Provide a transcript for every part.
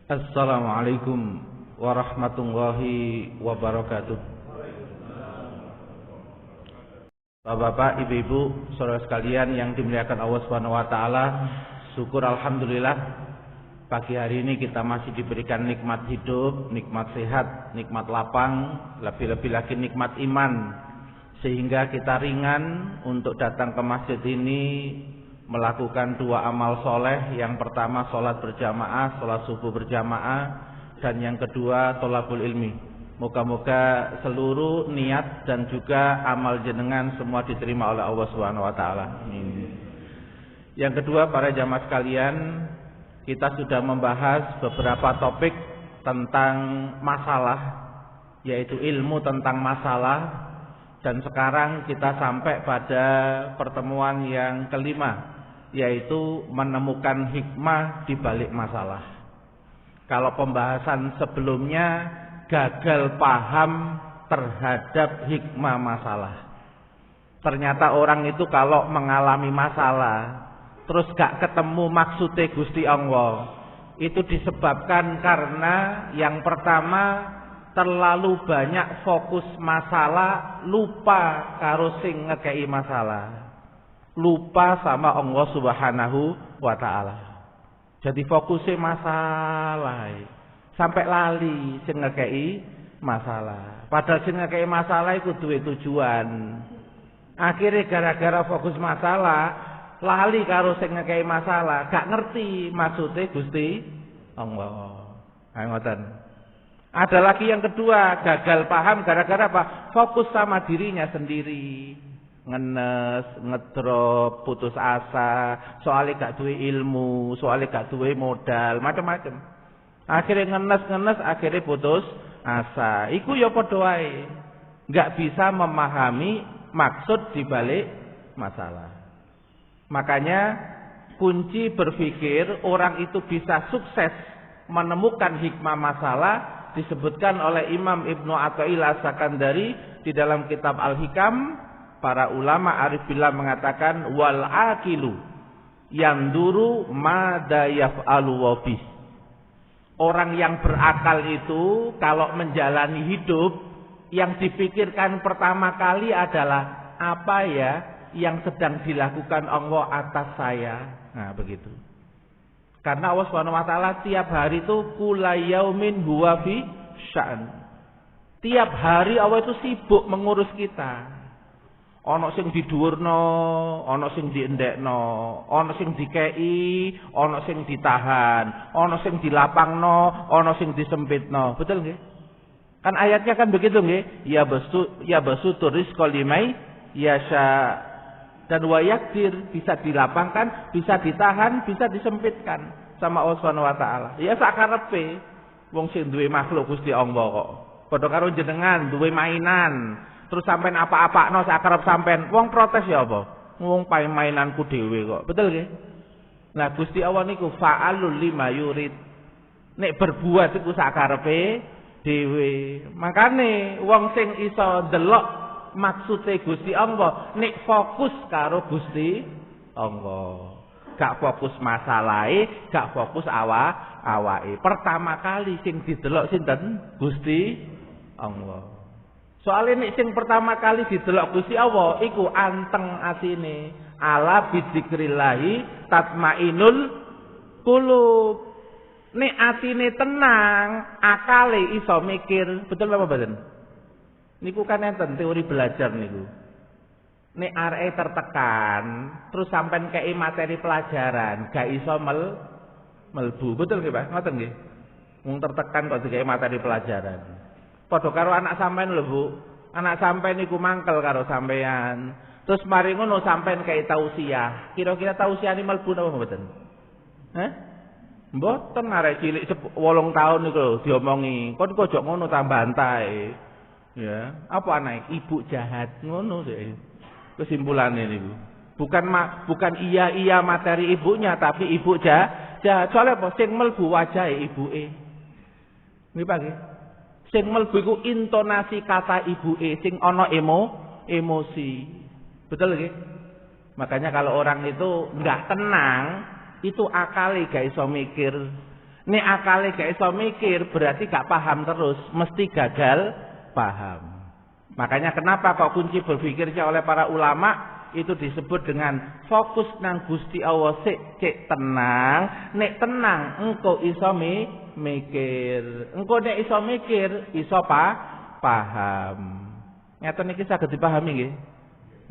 Assalamualaikum warahmatullahi wabarakatuh. Bapak, ibu-ibu, saudara sekalian yang dimuliakan Allah Subhanahu wa taala, syukur alhamdulillah pagi hari ini kita masih diberikan nikmat hidup, nikmat sehat, nikmat lapang, lebih-lebih lagi nikmat iman, sehingga kita ringan untuk datang ke masjid ini melakukan dua amal soleh. Yang pertama sholat berjamaah, sholat subuh berjamaah, dan yang kedua tholabul ilmi. Moga-moga seluruh niat dan juga amal jenengan semua diterima oleh Allah Subhanahu wa taala. Amin. Yang kedua, para jamaah sekalian, kita sudah membahas beberapa topik tentang masalah, yaitu ilmu tentang masalah, dan sekarang kita sampai pada pertemuan yang kelima, yaitu menemukan hikmah di balik masalah. Kalau pembahasan sebelumnya gagal paham terhadap hikmah masalah. Ternyata orang itu kalau mengalami masalah terus gak ketemu maksudnya Gusti Allah, itu disebabkan karena yang pertama terlalu banyak fokus masalah, lupa karo sing ngekei masalah. Lupa sama Allah Subhanahu wa taala. Jadi fokusnya masalah sampai lali sing ngekei masalah. Padahal sing ngekei masalah itu duwe tujuan. Akhirnya gara-gara fokus masalah lali karo sing ngekei masalah, gak ngerti maksudnya Gusti Allah. Ayo ngoten. Ada lagi yang kedua, gagal paham gara-gara apa? Fokus sama dirinya sendiri. Ngenes, ngedrop, putus asa, soalnya gak duwe ilmu, soalnya gak duwe modal, macam-macam. Akhirnya ngenes, akhirnya putus asa. Iku ya padha wae. Gak bisa memahami maksud dibalik masalah. Makanya kunci berpikir orang itu bisa sukses menemukan hikmah masalah disebutkan oleh Imam Ibnu Athaillah As-Sakandari di dalam kitab Al-Hikam. Para ulama arif billah mengatakan wal aqilu yanduru madza yaf'alu wa bih. Orang yang berakal itu kalau menjalani hidup, yang dipikirkan pertama kali adalah apa ya yang sedang dilakukan Allah atas saya. Nah, begitu. Karena Allah Subhanahu wa taala tiap hari itu kulayaumin huwa fi sya'n. Tiap hari Allah itu sibuk mengurus kita. Ana sing didhuwurno, ana sing diendekno, ana sing dikei, ana sing ditahan, ana sing dilapangno, ana sing disempitno. Betul nggih? Kan ayatnya kan begitu nggih? Ya basutur rizqa limai yasha. Dan wa yakdir, bisa dilapangkan, bisa ditahan, bisa disempitkan sama Allah Subhanahu wa taala. Ya sakarepe wong sing duwe makhluk Gusti Allah kok. Padha karo jenengan duwe mainan. Terus sampean apa-apakno sakarep sampean, wong protes ya apa? Wong mainanku dhewe kok. Betul nggih? Nah, Gusti Allah niku fa'alul lima yurid. Nek berbuat iku sakarepe dhewe. Makane wong sing iso ndelok maksude Gusti Allah nek fokus karo Gusti Allah. Gak fokus masalahe, gak fokus awake. Pertama kali sing didelok sinten? Gusti Allah. Soalnya nek sing pertama kali didelok Gusti Allah iku anteng atine. Ala bidzikrillahi tatmainul qulub. Nek atine tenang, akale iso mikir. Betul apa mboten? Niku kan enten teori belajar niku. Nek areke tertekan, terus sampean kei materi pelajaran, gak iso melbu. Betul nggih, Pak? Ngoten nggih. Wong tertekan kok dikei materi pelajaran. Padha karo anak sampean lho, Bu. Anak sampean niku mangkel karo sampean. Terus mari ngono sampean kei tausiah. Kira-kira tausiane melbu napa mboten? Hah? Mboten, arek cilik 8 tahun niku diomongi. Kon kok ojo ngono tambah bantai. Ya, apa anak ibu jahat ngono sih. Kesimpulannya niku. Bukan iya materi ibunya, tapi ibu jahat. Soalnya apa? Sing melbu wajahe ibuke. Nggih, Pak nggih. Sing mlebu iku intonasi kata ibuke sing ana emosi. Betul nggih? Makanya kalau orang itu enggak tenang, itu akali gak iso mikir. Nek akale gak iso mikir berarti gak paham terus, mesti gagal paham. Makanya kenapa kok kunci berpikirnya oleh para ulama itu disebut dengan fokus nang Gusti Allah cek tenang. Nek tenang engko iso mikir. Engko nek iso mikir iso paham. Ngeten niki saged dipahami nggih.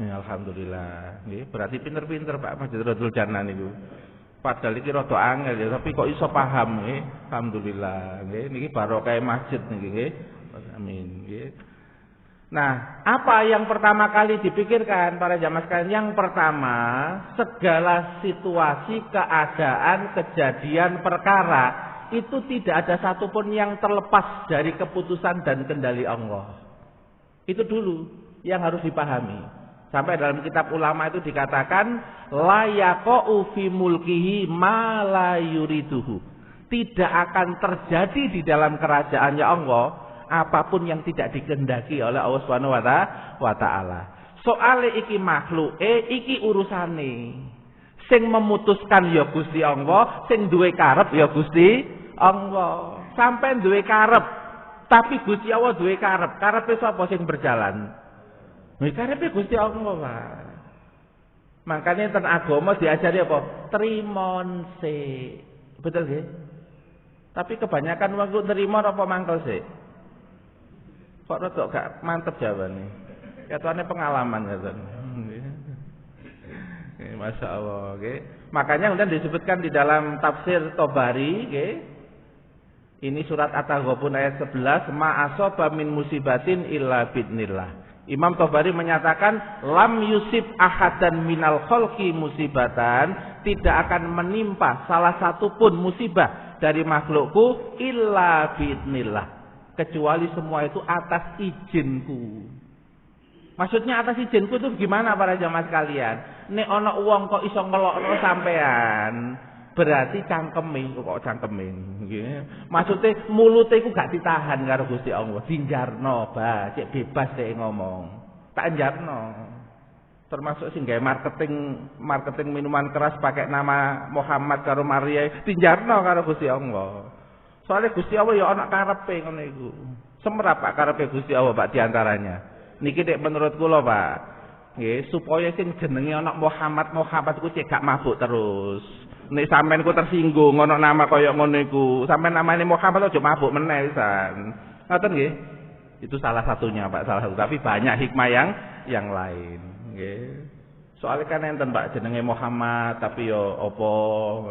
Ya, alhamdulillah. Nggih, berarti pinter-pinter Pak Masjid Radul Jannah niku. Padahal iki rada angel ya, tapi kok iso paham nggih. Alhamdulillah nggih. Niki barokah masjid niki nggih. Amin nggih. Nah, apa yang pertama kali dipikirkan para jamaah sekalian? Yang pertama, segala situasi, keadaan, kejadian, perkara itu tidak ada satupun yang terlepas dari keputusan dan kendali Allah. Itu dulu yang harus dipahami. Sampai dalam kitab ulama itu dikatakan la yaqa'u fi mulkihi ma la yuriduhu. Tidak akan terjadi di dalam kerajaannya Allah apapun yang tidak dikehendaki oleh Allah Subhanahu wa taala. Soale iki makhluke, iki urusane. Sing memutuskan ya Gusti Allah, sing duwe karep ya Gusti Allah. Sampai duwe karep, tapi Gusti Allah duwe karep. Karepe sapa sing berjalan? Karepe Gusti Allah, Pak. Makanya ten agama diajari apa? Trimon sik. Betul nggih? Tapi kebanyakan waktu nerima apa mangkel sik? Kok rada gak mantep jawabannya. Ketone pengalaman ngoten. Masya Allah, okay. Makanya kemudian disebutkan di dalam tafsir Tobari, okay. Ini surat At-Taghabun ayat 11, ma asaba min musibatin illa bidnillah. Imam Tobari menyatakan lam yusib ahadan minal khalqi musibatan, tidak akan menimpa salah satu pun musibah dari makhlukku illa bidnillah, kecuali semua itu atas izinku. Maksudnya atas izinku itu gimana para jamaah sekalian? Nek ana wong kok iso ngelokno sampean, berarti cangkeme kok cangkeme nggih. Maksude mulute iku gak ditahan karo Gusti Allah, dinjarno ba, cek bebas dhek ngomong. Tak njarno. Termasuk sing gawe marketing minuman keras pakai nama Muhammad karo Maria, dinjarno karo Gusti Allah. Soalnya Gusti Allah ya ana karepe ngono iku. Semerap Pak karepe Gusti Allah Pak diantaranya. Niki nek menurut kula Pak, nggih, supaya sing jenenge ana Muhammad ku cek gak mabuk terus. Nek sampean ku tersinggung ana nama kaya ngono iku, sampean namane Muhammad aja mabuk meneh pisan. Ngoten nggih? Itu salah satunya Pak, salah satu. Tapi banyak hikmah yang lain, nggih. Soalnya kan enten Pak jenenge Muhammad tapi yo apa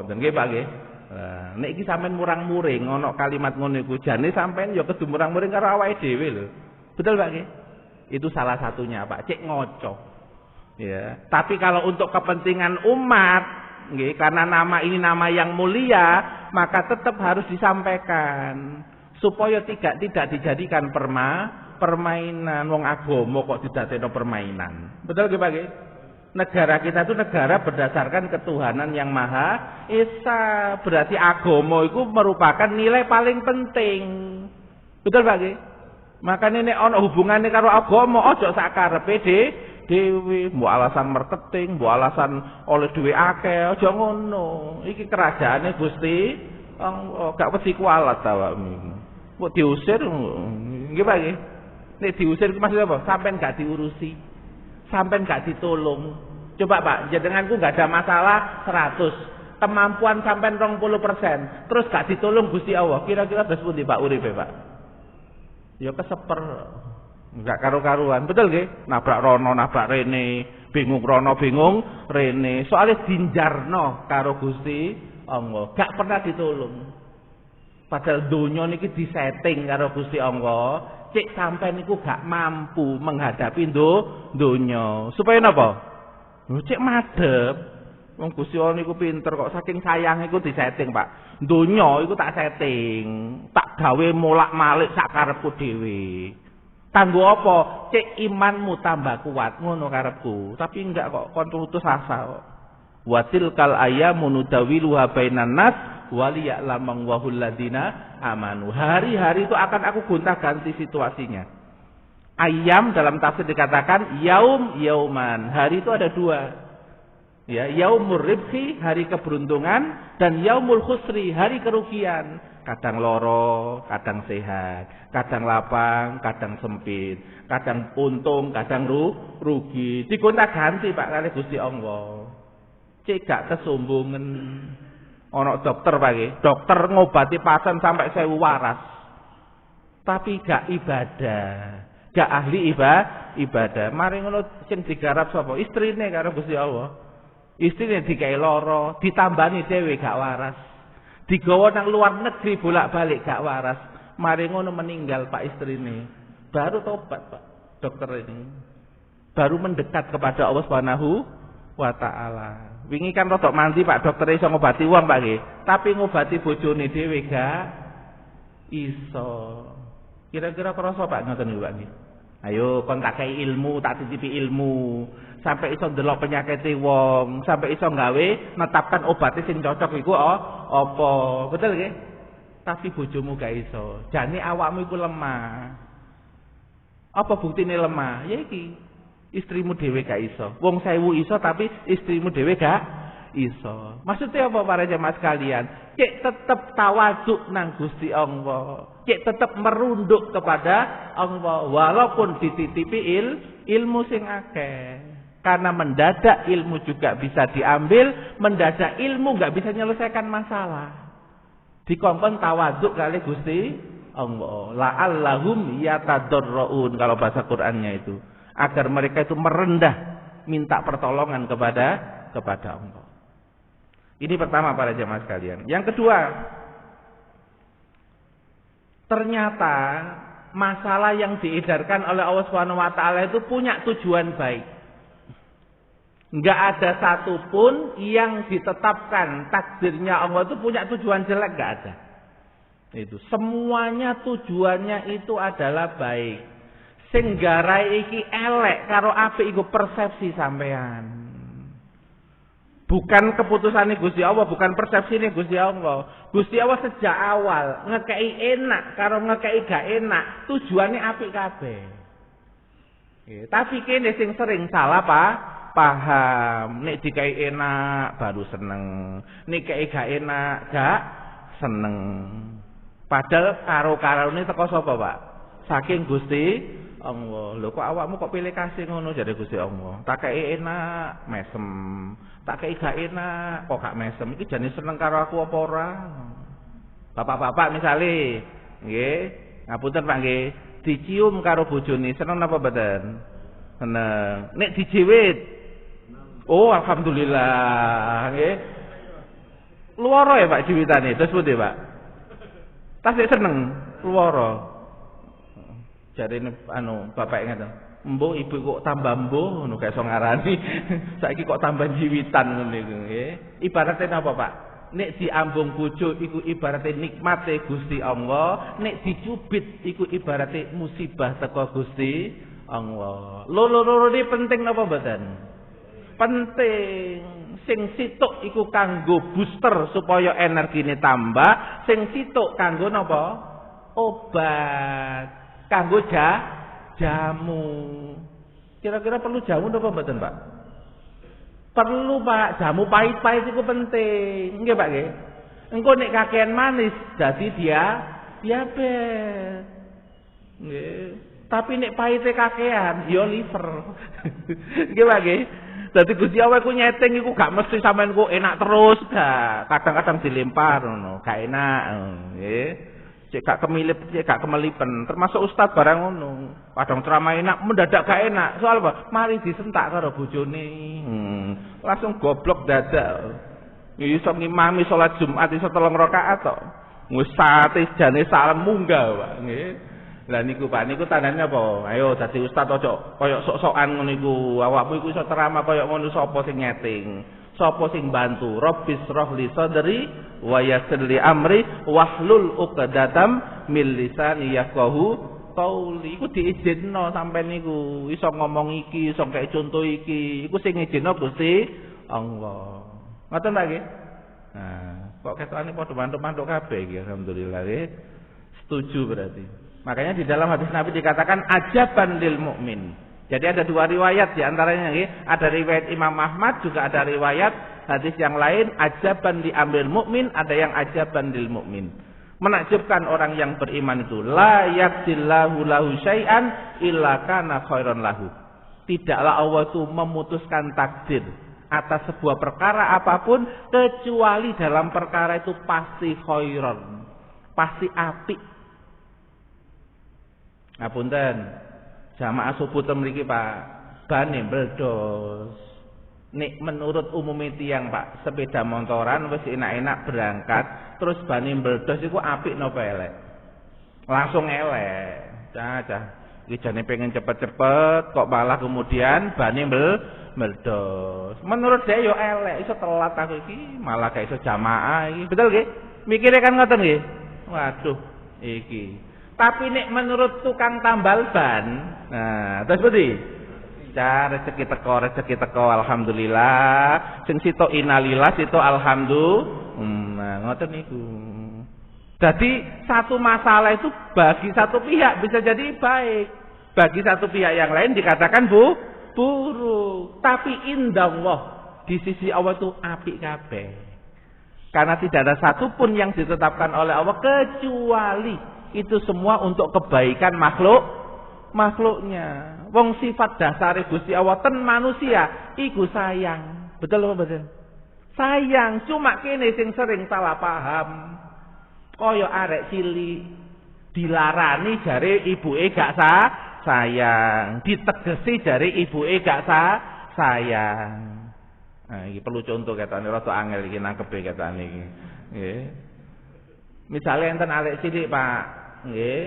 ngoten nggih Pak nggih. Nah, nek iki sampean murang-muring ana kalimat ngono iku, jane sampean yo kudu murang-muring karo awake dhewe lho. Betul Pak nggih? Itu salah satunya Pak, cek ngoco. Ya, tapi kalau untuk kepentingan umat, nggih, karena nama ini nama yang mulia, maka tetap harus disampaikan supaya tidak dijadikan permainan. Wong agama kok didadekno permainan. Betul nggih Pak nggih? Negara kita itu negara berdasarkan ketuhanan yang Maha Esa. Berarti agama itu merupakan nilai paling penting. Betul Pak nggih? Makanya nek ana hubungane karo agama aja sak karepe dhewe, mbok alasan marketing, mbok alasan oleh duwe akeh, aja ngono. Iki kerajaane Gusti gak wedi kualat awakmu. Mbok diusir nggih Pak nggih. Nek diusir ku maksud apa? Sampeyan gak diurusi. Sampeyan gak ditolong. Coba Pak, jenenganku gak ada masalah 100. Kemampuan sampeyan 20%. Terus gak ditolong Gusti Allah. Kira-kira terus pundi Pak uripe Pak? Ya keseper, enggak karu-karuan, betul nggih? Nabrak rono, nabrak rene, bingung rono, bingung rene. Soalnya dinjarno karo Gusti Allah, gak pernah ditolong. Padahal donya niki disetting karo Gusti Allah, cek sampean niku gak mampu menghadapi donya. Supaya napa? Cek madhep. Wong Gusti Allah niku pinter kok, saking sayang iku disetting, Pak. Donya iku tak setting, tak gawe molak-malik sak karepku dhewe. Kanggo apa? Cek imanmu tambah kuat, ngono karepku. Tapi enggak kok kon putus asa kok. Wa tilkal ayyamu nudawiluha bainan nas wa liya'lamu wahul ladina amanu. Hari-hari itu akan aku gonta-ganti situasinya. Ayam dalam tafsir dikatakan yaum yauman. Hari itu ada dua. Ya, yaumur ribhi, hari keberuntungan, dan yaumul khusri, hari kerugian. Kadang loro, kadang sehat, kadang lapang, kadang sempit, kadang untung, kadang rugi. Digonta ganti Pak kali Gusti Allah. Cek gak kesombongan. Ono dokter Pak, dokter ngobati pasien sampai 1000 waras. Tapi gak ibadah, gak ahli ibadah. Mari ngono sing digarap sapa? Istrine karo Gusti Allah. Istrine dikai loro, ditambani dhewe gak waras. Digawa nang luar negeri bolak-balik gak waras. Mari ngono meninggal Pak istrine. Baru tobat Pak dokter ini. Baru mendekat kepada Allah Subhanahu wa taala. Wingi kan rodok mandi Pak dokter iso ngobati wong Pak nggih. Tapi ngobati bojone dhewe gak iso. Kira-kira krasa Pak ngoten niku Pak nggih. Ayo kon tak kei ilmu, tak titipi ilmu. Sampai iso ndelok penyakite wong, sampai iso gawe netapkan obatnya sing cocok iku apa. Betul nggih? Tapi bojomu gak iso. Jane awakmu iku lemah. Apa buktine lemah? Ya iki. Istrimu dhewe gak iso. Wong 1000 iso tapi istrimu dhewe gak iso. Maksudnya apa para jemaah sekalian? Cek tetep tawaduk nang Gusti Allah. Cek tetep merunduk kepada Allah walaupun dititipi ilmu sing akeh. Karena mendadak ilmu juga bisa diambil, mendadak ilmu nggak bisa menyelesaikan masalah. Dikongkon tawaduk kali Gusti Allah. La'allahum yatadarraun kalau bahasa Qur'annya itu. Agar mereka itu merendah minta pertolongan kepada Allah. Ini pertama para jemaah sekalian. Yang kedua, ternyata masalah yang diedarkan oleh Allah Subhanahu wa taala itu punya tujuan baik. Enggak ada satupun yang ditetapkan takdirnya Allah itu punya tujuan jelek, enggak ada. Itu semuanya tujuannya itu adalah baik. Sing garai iki elek karo apik iku persepsi sampean. Bukan keputusan Gusti Allah, bukan persepsi Gusti Allah. Gusti Allah sejak awal ngekei enak karo ngekei gak enak, tujuannya apik kabeh. Tapi kene sing sering salah paham. Nek dikai enak baru seneng, nek kei gak enak gak seneng. Padahal karo-karone teko sapa, Pak? Saking Gusti Allah. Lho kok awakmu kok pilih kasih ngono jare Gusti Allah. Tak kei enak mesem. Tak kei gak enak kok gak mesem. Iki jane seneng karo aku apa ora? Bapak-bapak misale, nggih, ngapunten Pak nggih, dicium karo bojone seneng napa mboten? Seneng. Nek dijiwit, oh alhamdulillah, nggih. Luara ya Pak jiwitane, terus pundi Pak? Tasih seneng, luara. Jarine bapak ngeten. Mbok ibu kok tambah mbok ngono gak iso ngarani. Saiki kok tambah jiwitan ngono iku nggih. Ibarate napa, Pak? Nek diambung bojo iku ibarate nikmate Gusti Allah, nek dicubit iku ibarate musibah teko Gusti Allah. Loro-loro iki penting napa mboten? Penting. Sing situk iku kanggo booster supaya energine tambah, sing situk kanggo napa? Obat. Kanggo jamu. Kira-kira perlu jamu napa mboten, Pak? Perlu, Pak. Jamu pahit-pahit itu penting. Nggih, Pak nggih. Engko nek kakean manis dadi diabetes. Nggih. Tapi nek pahite kakean ya liver. Nggih, Pak nggih. Dadi Gusti Allah ku nyeting iku gak mesti sampean ku enak terus, gak. Kadang-kadang dilempar ngono, gak enak. Nggih. Cek gak kemilip, cek gak kemelipen. Termasuk ustaz barang ngono. Padang ceramah enak, mendadak gak enak. Soal apa? Mari disentak karo bojone. Langsung goblok dadak. Iso ngimami salat Jumat iso 3 rakaat tok. Wis sate jane salam munggah, Pak. Nggih. Lah niku Pak, niku tandane apa? Ayo dadi ustaz aja kaya sok-sokan ngono iku. Awakmu iku iso ceramah kaya ngono sapa sing nyeting? Sapa sing bantu? Rabbis rohli sadri wa yassir li amri wahlul 'uqdatam min lisani yafqahu qauli. Iku diizinno sampean niku iso ngomong iki, iso kaya contoh iki. Iku sing ngizinno Gusti Allah. Ngoten Pak nggih? Nah, kok ketokane padha mantuk-mantuk kabeh iki alhamdulillah nggih. Setuju berarti. Makanya di dalam hadis Nabi dikatakan ajaban lil mukmin. Jadi ada dua riwayat di antaranya nggih, ada riwayat Imam Ahmad, juga ada riwayat hadis yang lain, ajaban li amril mukmin, ada yang ajaban lil mukmin. Menakjubkan orang yang beriman itu, la yakdillahu lahu syai'an illa kana khairan lahu. Tidaklah Allah itu memutuskan takdir atas sebuah perkara apapun kecuali dalam perkara itu pasti khairan, pasti apik. Ngapunten, jamaah subuh mriki Pak, bane meledos. Nek menurut umum tiyang Pak, sepeda motoran wis enak-enak berangkat, terus bane meledos iku apik napa elek? Langsung elek. Cah. Iki jane pengen cepet-cepet kok malah kemudian bane meledos. Menurut dia yo elek, iso telat aku iki, malah gak iso jamaah iki. Betul nggih? Mikire kan ngoten nggih. Waduh, iki. Tapi nek menurut tukang tambal ban, nah, terus pundi? Rezeki teko, alhamdulillah. Sing sitok innalillah, sitok alhamdulillah. Nah, ngoten niku. Jadi satu masalah itu bagi satu pihak bisa jadi baik, bagi satu pihak yang lain dikatakan buruk. Tapi indallah, di sisi Allah itu apik kabeh. Karena tidak ada satupun yang ditetapkan oleh Allah kecuali itu semua untuk kebaikan makhluknya. Wong sifat dasare Gusti Allah ten manusia iku sayang. Betul apa betul? Sayang, cuma kene sing sering salah paham. Kaya arek cilik dilarani jare ibuke gak sayang, ditegesi jare ibuke gak sayang. Nah, iki perlu contoh katane rada angel iki nangkepe katane iki. Nggih. Misale enten arek cilik Pak, nggih,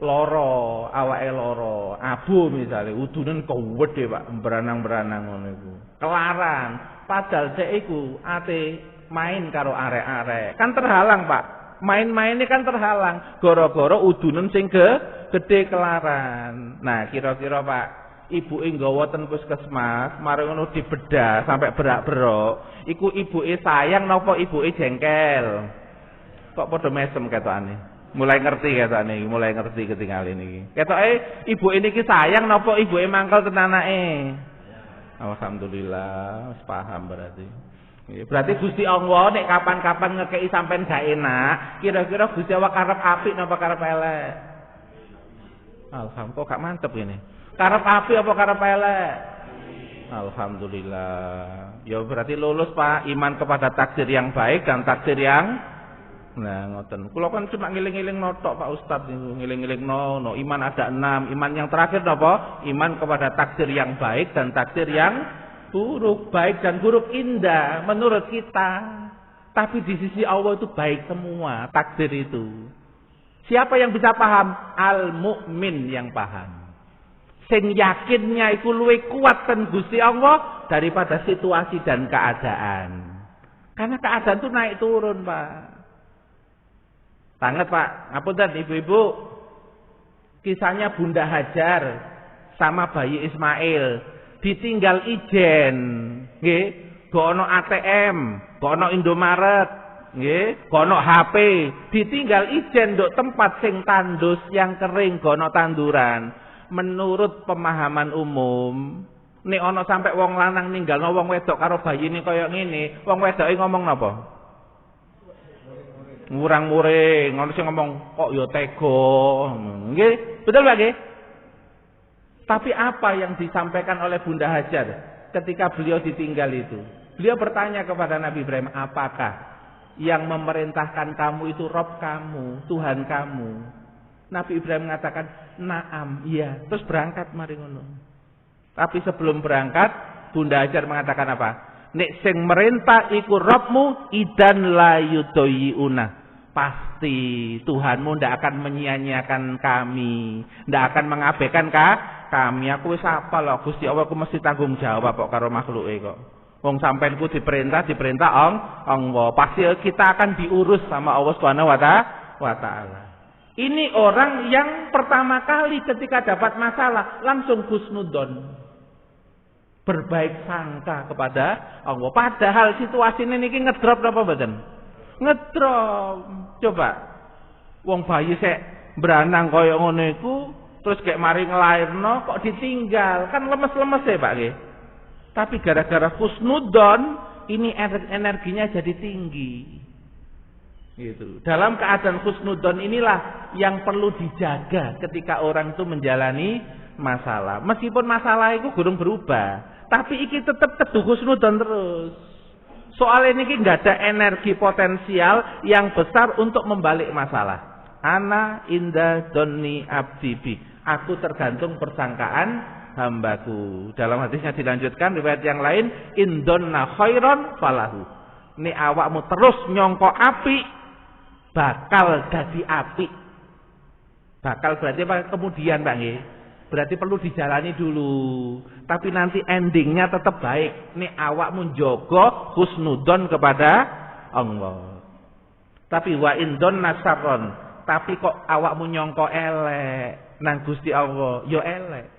loro, awake loro, abu misale, udunen kewedhe Pak, beranang-beranang ngono iku. Kelaran, padahal dhek iku ate main karo arek-arek. Kan terhalang Pak. Main-maine kan terhalang gara-gara udunen sing gedhe kelaran. Nah, kira-kira Pak, ibuke nggawa ten puskesmas, mari ngono dibedah sampai berak-berok. Iku ibuke sayang napa ibuke jengkel? Kok padha mesem ketokane. Mulai ngerti ketokane iki, mulai ngerti ketinggal ini. Ketoke ibuke niki sayang napa ibuke mangkel ten anake? Alhamdulillah, wis paham berarti. Berarti Gusti Allah nek kapan-kapan ngekeki sampean gak enak, kira-kira Gusti Allah karep apik napa karep elek? Alhamdulillah, kok gak mantep ini. Karep apik apa karep elek? Alhamdulillah. Ya berarti lulus Pak, iman kepada takdir yang baik dan takdir yang ngoten. Kula kan cuma ngiling-ngiling notok Pak Ustadz niku, ngiling-ngiling no. Iman ada 6. Iman yang terakhir napa? Iman kepada takdir yang baik dan takdir yang buruk. Baik dan buruk indah menurut kita, tapi di sisi Allah itu baik semua takdir itu. Siapa yang bisa paham? Al-mukmin yang paham. Sing yakinnya iku luwih kuat ten Gusti Allah daripada situasi dan keadaan. Karena keadaan itu naik turun, Pak. Tanget Pak, ngapunten ibu-ibu. Kisahnya Bunda Hajar sama bayi Ismail ditinggal ijen, nggih, gak ono ATM, gak ono Indomaret, nggih, gak ono HP, ditinggal ijen nduk tempat sing tandus yang kering, gak ono tanduran. Menurut pemahaman umum, nek ono sampai wong lanang ninggalno wong wedok karo bayine kaya ngene, wong wedoke ngomong napa? Ngurang-muring, ngono sing ngomong kok ya tega. Nggih, betul Pak nggih? Tapi apa yang disampaikan oleh Bunda Hajar ketika beliau ditinggal itu? Beliau bertanya kepada Nabi Ibrahim, apakah yang memerintahkan kamu itu Rob kamu, Tuhan kamu? Nabi Ibrahim mengatakan, naam, iya. Terus berangkat mari ngono. Tapi sebelum berangkat, Bunda Hajar mengatakan apa? Nek sing merintah iku Robmu idan la yudoyiuna. Pasti Tuhanmu ndak akan menyia-nyiakan kami, ndak akan mengabaikan kami. Aku wis apa lho Gusti Allah, aku mesti tanggung jawab kok karo makhluke kok. Wong sampeanku diperintah Allah. Pasti kita akan diurus sama Allah Subhanahu wa taala. Ini orang yang pertama kali ketika dapat masalah langsung husnudzon. Berbaik sangka kepada Allah. Padahal situasi ini ngedrop apa mboten? Ngedrop. Coba wong bayi sek beranang kaya ngono iku Terus kayak mari ngelairno kok ditinggal, kan lemes-lemes ya Pak nggih. Tapi gara-gara husnudon ini energinya jadi tinggi. Gitu. Dalam keadaan husnudon inilah yang perlu dijaga ketika orang itu menjalani masalah. Meskipun masalah itu gurung berubah, tapi iki tetap teduh husnudon terus. Soal ini nggak ada energi potensial yang besar untuk membalik masalah. Ana inda donni abdi bi. Aku tergantung persangkaan hambaku. Dalam hadisnya dilanjutkan riwayat yang lain, indonna khairon falahu. Ini awakmu terus nyongko api, bakal jadi api. Bakal berarti apa? Kemudian Pak nggih. Berarti perlu dijalani dulu. Tapi nanti endingnya tetap baik. Ini awakmu njogo husnudon kepada Allah. Tapi wa indonna syarron. Tapi kok awakmu nyongko elek nang Gusti Allah, yo elek.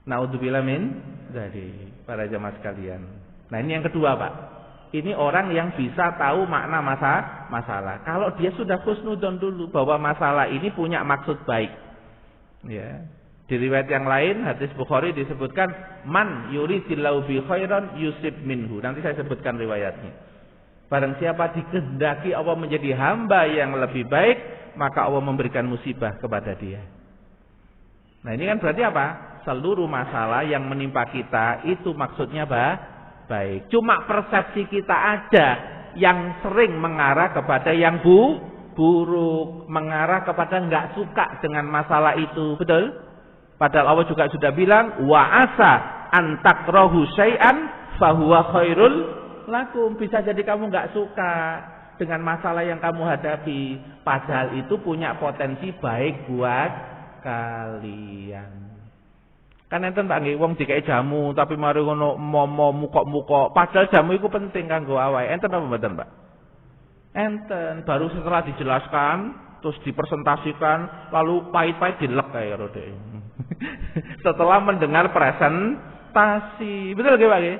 Naudzubillah min dari para jamaah sekalian. Nah, ini yang kedua, Pak. Ini orang yang bisa tahu makna masalah. Kalau dia sudah husnudon dulu bahwa masalah ini punya maksud baik. Ya. Di riwayat yang lain hadis Bukhari disebutkan man yuridillahu bi khairan yusib minhu. Nanti saya sebutkan riwayatnya. Barang siapa dikehendaki Allah menjadi hamba yang lebih baik, maka Allah memberikan musibah kepada dia. Nah, ini kan berarti apa? Seluruh masalah yang menimpa kita itu maksudnya baik. Cuma persepsi kita aja yang sering mengarah kepada yang buruk, mengarah kepada nggak suka dengan masalah itu, betul? Padahal Allah juga sudah bilang, wa asa antakrahu syai'an fahuwa khairul lakum. Bisa jadi kamu nggak suka dengan masalah yang kamu hadapi, padahal itu punya potensi baik buat kalian. Kan enten Pak nggih wong dikai jamu tapi mari ngono momo mukok-mukok, padahal jamu itu penting kanggo awake. Enten apa mboten, Pak? Enten. Baru setelah dijelaskan terus dipresentasikan lalu pahit-pahit dilek kaya rode. Setelah mendengar presentasi. Betul nggih Pak nggih?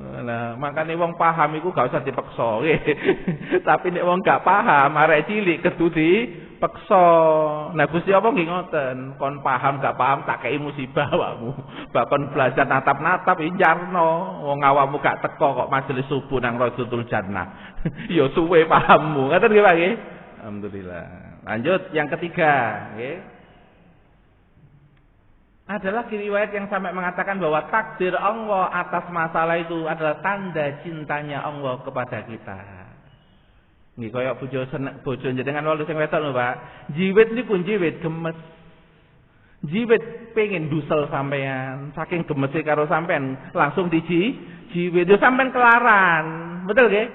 Nah, makanya wong paham iku gak usah dipeksa nggih. Tapi nek wong gak paham, arek cilik kudu dipeksa. Nah, Gusti Allah nggih ngoten, kon paham gak paham tak kei musibah awakmu. Bakon belajar natap-natap injarno, wong awakmu gak teko kok majelis subuh nang Raudhatul Jannah. Ya suwe pahammu. Ngoten nggih Pak nggih. Alhamdulillah. Lanjut yang ketiga, nggih. Adalah riwayat yang sampai mengatakan bahwa takdir Allah atas masalah itu adalah tanda cintanya Allah kepada kita. Nggih kaya bojo jenengan walu sing wedok lho, Pak. Jiwit niku jiwit gemes. Jiwit pengen dusel sampean, saking gemese karo sampean langsung jiwit yo sampean kelaran. Betul nggih?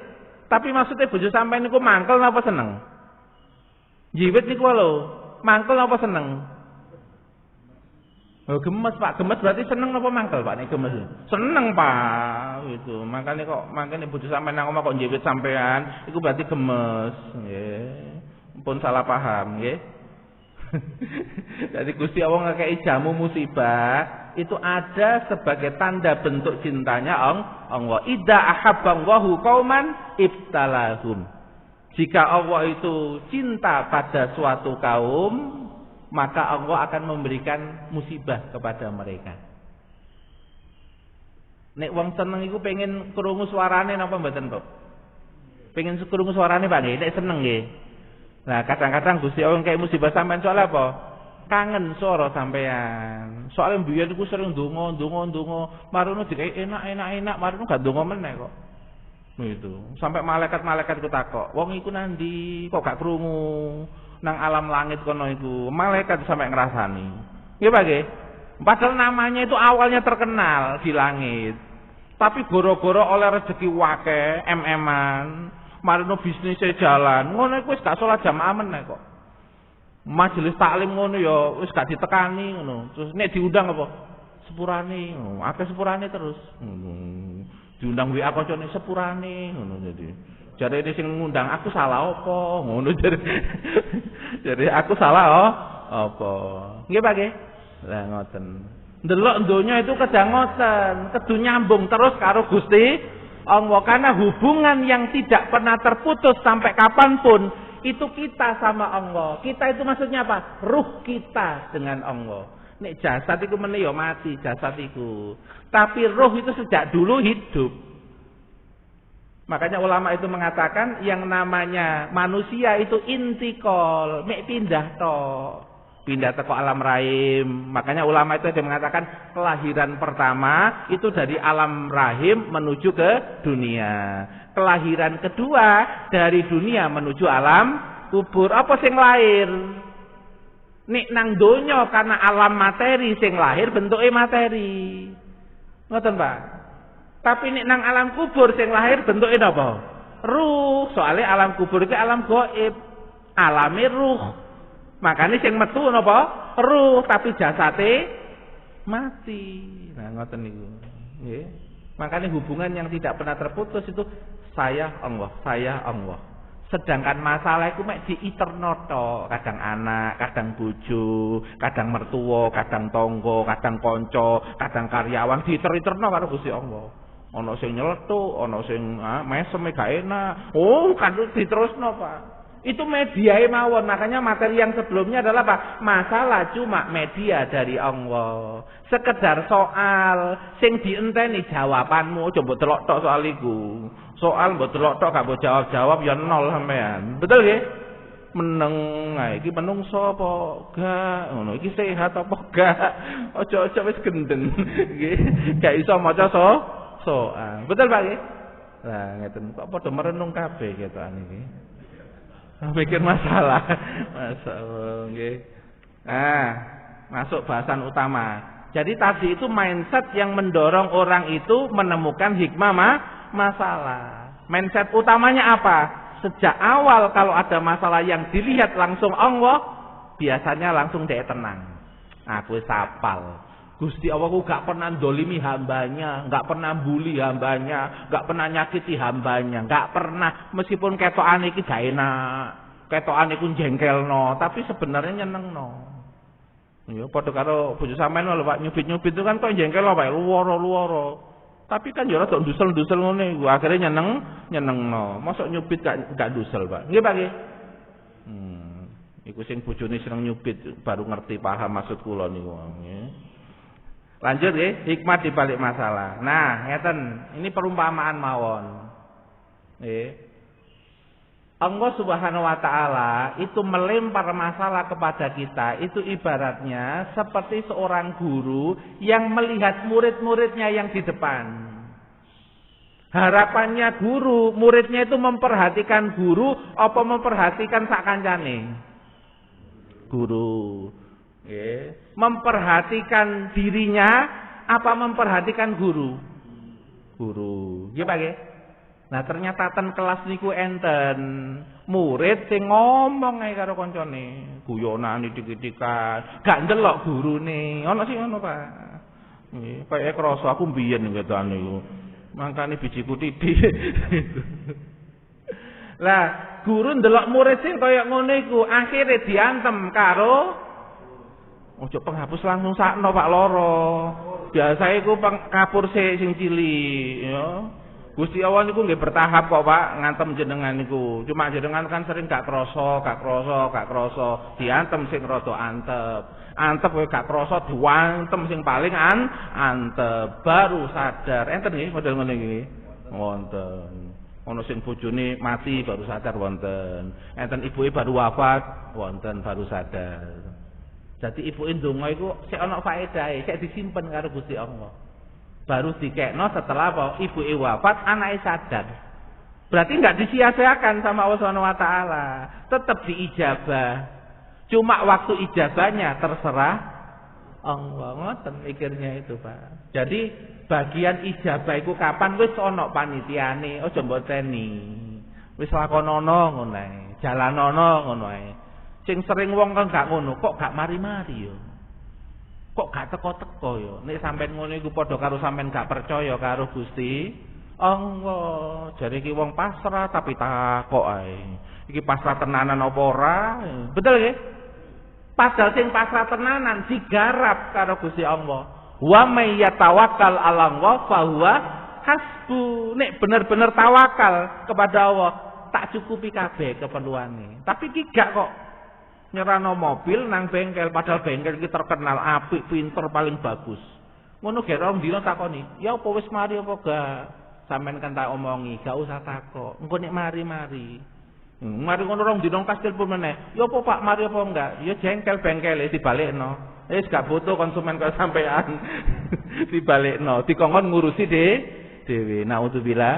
Tapi maksudnya bojo sampean niku mangkel napa seneng? Jiwit niku lho, mangkel napa seneng? Oh, gemes Pak, gemes berarti seneng apa mangkel Pak nek gemes? Seneng Pak, itu. Makanya bojo sampean nang omah kok njewit sampean, iku berarti gemes, nggih. Pun salah paham, nggih. Jadi Gusti Allah ngekei jamu musibah itu ada sebagai tanda bentuk cintanya Allah. Idza ahabballahu qauman ibtalahum. Jika Allah itu cinta pada suatu kaum, maka Allah akan memberikan musibah kepada mereka. Nek wong seneng iku pengen krungu suarane napa mboten kok? Pengen krungu suarane Pak nggih, nek seneng nggih. Nah, kadang-kadang Gusti Allah kayak musibah sampean soal apa? Kangen suara sampean. Soale mbiyen iku sering ndonga, marono dikai enak, marono gak ndonga meneh kok. Itu. Sampai malaikat-malaikat ku takok, wong iku nandi kok gak krungu? Nang alam langit kono iku malaikat sampai ngrasani. Nggih Pak nggih. Padahal namanya itu awalnya terkenal di langit. Tapi goro-goro oleh rezeki wake, em-eman, marino bisnisnya jalan, ngono iku wis gak salat jamaah meneh kok. Majelis taklim ngono ya wis gak ditekani ngono. Terus nek diundang apa? Sepurane, akeh sepurane terus. Diundang WA kancane sepurane ngono jadi. Jare ini sing ngundang aku salah apa? Ngono jare. Jare aku salah apa? Nggih Pak nggih. Lah ngoten. Ndelok donya itu kadang ngoten, kudu nyambung terus karo Gusti Allah karena hubungan yang tidak pernah terputus sampai kapanpun Itu kita sama Allah. Kita itu maksudnya apa? Ruh kita dengan Allah. Nek jasad iku meneh ya mati jasad iku. Tapi ruh itu sejak dulu hidup. Makanya ulama itu mengatakan yang namanya manusia itu intikal, mek pindah pindah ke alam rahim. Makanya ulama itu ada mengatakan kelahiran pertama itu dari alam rahim menuju ke dunia. Kelahiran kedua dari dunia menuju alam kubur. Apa sing lahir? Nek nang donya karena alam materi sing lahir bentuke materi. Ngoten, Pak. Tapi nek nang alam kubur sing lahir bentuke napa? Ruh. Soalnya alam kubur iki alam gaib. Alame ruh. Makanya sing metu napa? Ruh, tapi jasate mati. Nah, ngoten niku. Nggih. Makanya hubungan yang tidak pernah terputus itu saya Allah, saya Allah. Sedangkan masalah itu mek diiterno tok, kadang anak, kadang bojo, kadang mertua, kadang tangga, kadang kanca, kadang karyawan diiter-iterno karo Gusti Allah. Ana sing nyeletuk, ana sing mesem gak enak. Oh, kan diterusno, Pak. Itu media mawon. Makanya materi yang sebelumnya adalah apa? Masalah cuma media dari Allah. Sekedar soal sing dienteni jawabanmu, coba delok tok soal iku. Soal mbok delok tok gak mbok jawab-jawab ya nol sampean. Betul nggih? Meneng ae iki menungso apa gak? Ngono iki sehat apa gak? Aja-aja wis gendeng. Nggih. Gak iso maca soal. Betul Pak nggih? Lah ngeten kok padha merenung kabeh ketokane iki. Mikir masalah. Masalah nggih. Masuk bahasan utama. Jadi tadi itu mindset yang mendorong orang itu menemukan hikmah masalah. Mindset utamanya apa? Sejak awal kalau ada masalah yang dilihat langsung Allah, biasanya langsung dia tenang. Aku sapal. Gusti Allah ku gak pernah dolimi hambanya, gak pernah bully hambanya, gak pernah nyakiti hambanya, gak pernah, meskipun ketokan iki gak enak, ketokan iku jengkelno, tapi sebenarnya nyenengno. Ya padha karo bojo sampean lho Pak, nyubit-nyubit itu kan kok jengkelno Pak, luwara-luwara. Tapi kan ya rada dusel-dusel ngene iku, akhirnya nyenengno. Mosok nyubit gak dusel, Pak. Nggih, Pak nggih. Iku sing bojone seneng nyubit baru ngerti paham maksud kula niku. Nggih. Lanjut nggih, hikmah di balik masalah. Nah, ngeten, ini perumpamaan mawon. Nggih. Allah Subhanahu wa taala itu melempar masalah kepada kita, itu ibaratnya seperti seorang guru yang melihat murid-muridnya yang di depan. Harapannya guru, muridnya itu memperhatikan guru apa memperhatikan sak kancane? Guru. Memperhatikan dirinya apa memperhatikan guru? Guru. Nggih Pak nggih. Nah ternyata ten kelas niku enten murid sing ngomong ae karo kancane, guyonan dik-dikan, gak ndelok gurune. Ana sing ngono Pak. Nggih, kaya krasa aku mbiyen ngetan niku. Mangkane bijiku titik. Lah, guru ndelok murid sing kaya ngono iku, akhire diantem karo ojo penghapus langsung sakno Pak loro. Biasa iku kapur sing cilik ya. Gusti Allah niku nggih bertahap kok Pak ngantem jenengan niku. Cuma jenengan kan sering gak krasa. Diantem sing rada antep. Antep kowe gak krasa diwantem sing paling antep. Baru sadar. Enten nggih model ngene iki. Wonten. Ana sing bojone mati baru sadar wonten. Enten ibuke baru wafat wonten baru sadar. Jadi ibuke ndonga iku sik ana faedahe, sik disimpen karo Gusti Allah. Baru dikekno setelah apa? Ibuke wafat, anake sadar. Berarti enggak disia-siakan sama Allah Subhanahu wa taala. Tetap diijabah. Cuma waktu ijabahnya terserah Allah. Ngoten mikirnya itu, Pak. Jadi bagian ijabah iku kapan wis ana panitiane, aja mboteni. Wis lakonono ngono ae. Jalanono ngono ae. Sing sering wong kan gak ngono, kok gak mari-mari yo. Kok gak teko-teko yo. Nek sampean ngono iku padha karo sampean gak percaya karo Gusti Allah. Jare iki wong pasrah tapi takok ae. Iki pasrah tenanan apa ora? Betul nggih? Padahal sing pasrah tenanan digarap karo Gusti Allah. Wa may yatawakkal 'ala Allah fa huwa hasbu. Nek bener-bener tawakal kepada Allah, tak cukupi kabeh keperluane. Tapi iki gak kok nyerano mobil nang bengkel, padahal bengkel iki terkenal apik, pinter, paling bagus. Ngono ge rong dina takoni, "Ya apa wis mari apa gak?" Sampeyan kan tak omongi, gak usah takok. Engko nek mari-mari. Mari ngono rong dina kastil pun meneh. "Ya apa Pak, mari apa enggak?" "Ya jengkel bengkele dibalekno." Wis gak butuh konsumen kaya sampean. Dibalekno, dikongkon ngurusi dhewe. Naudzubillah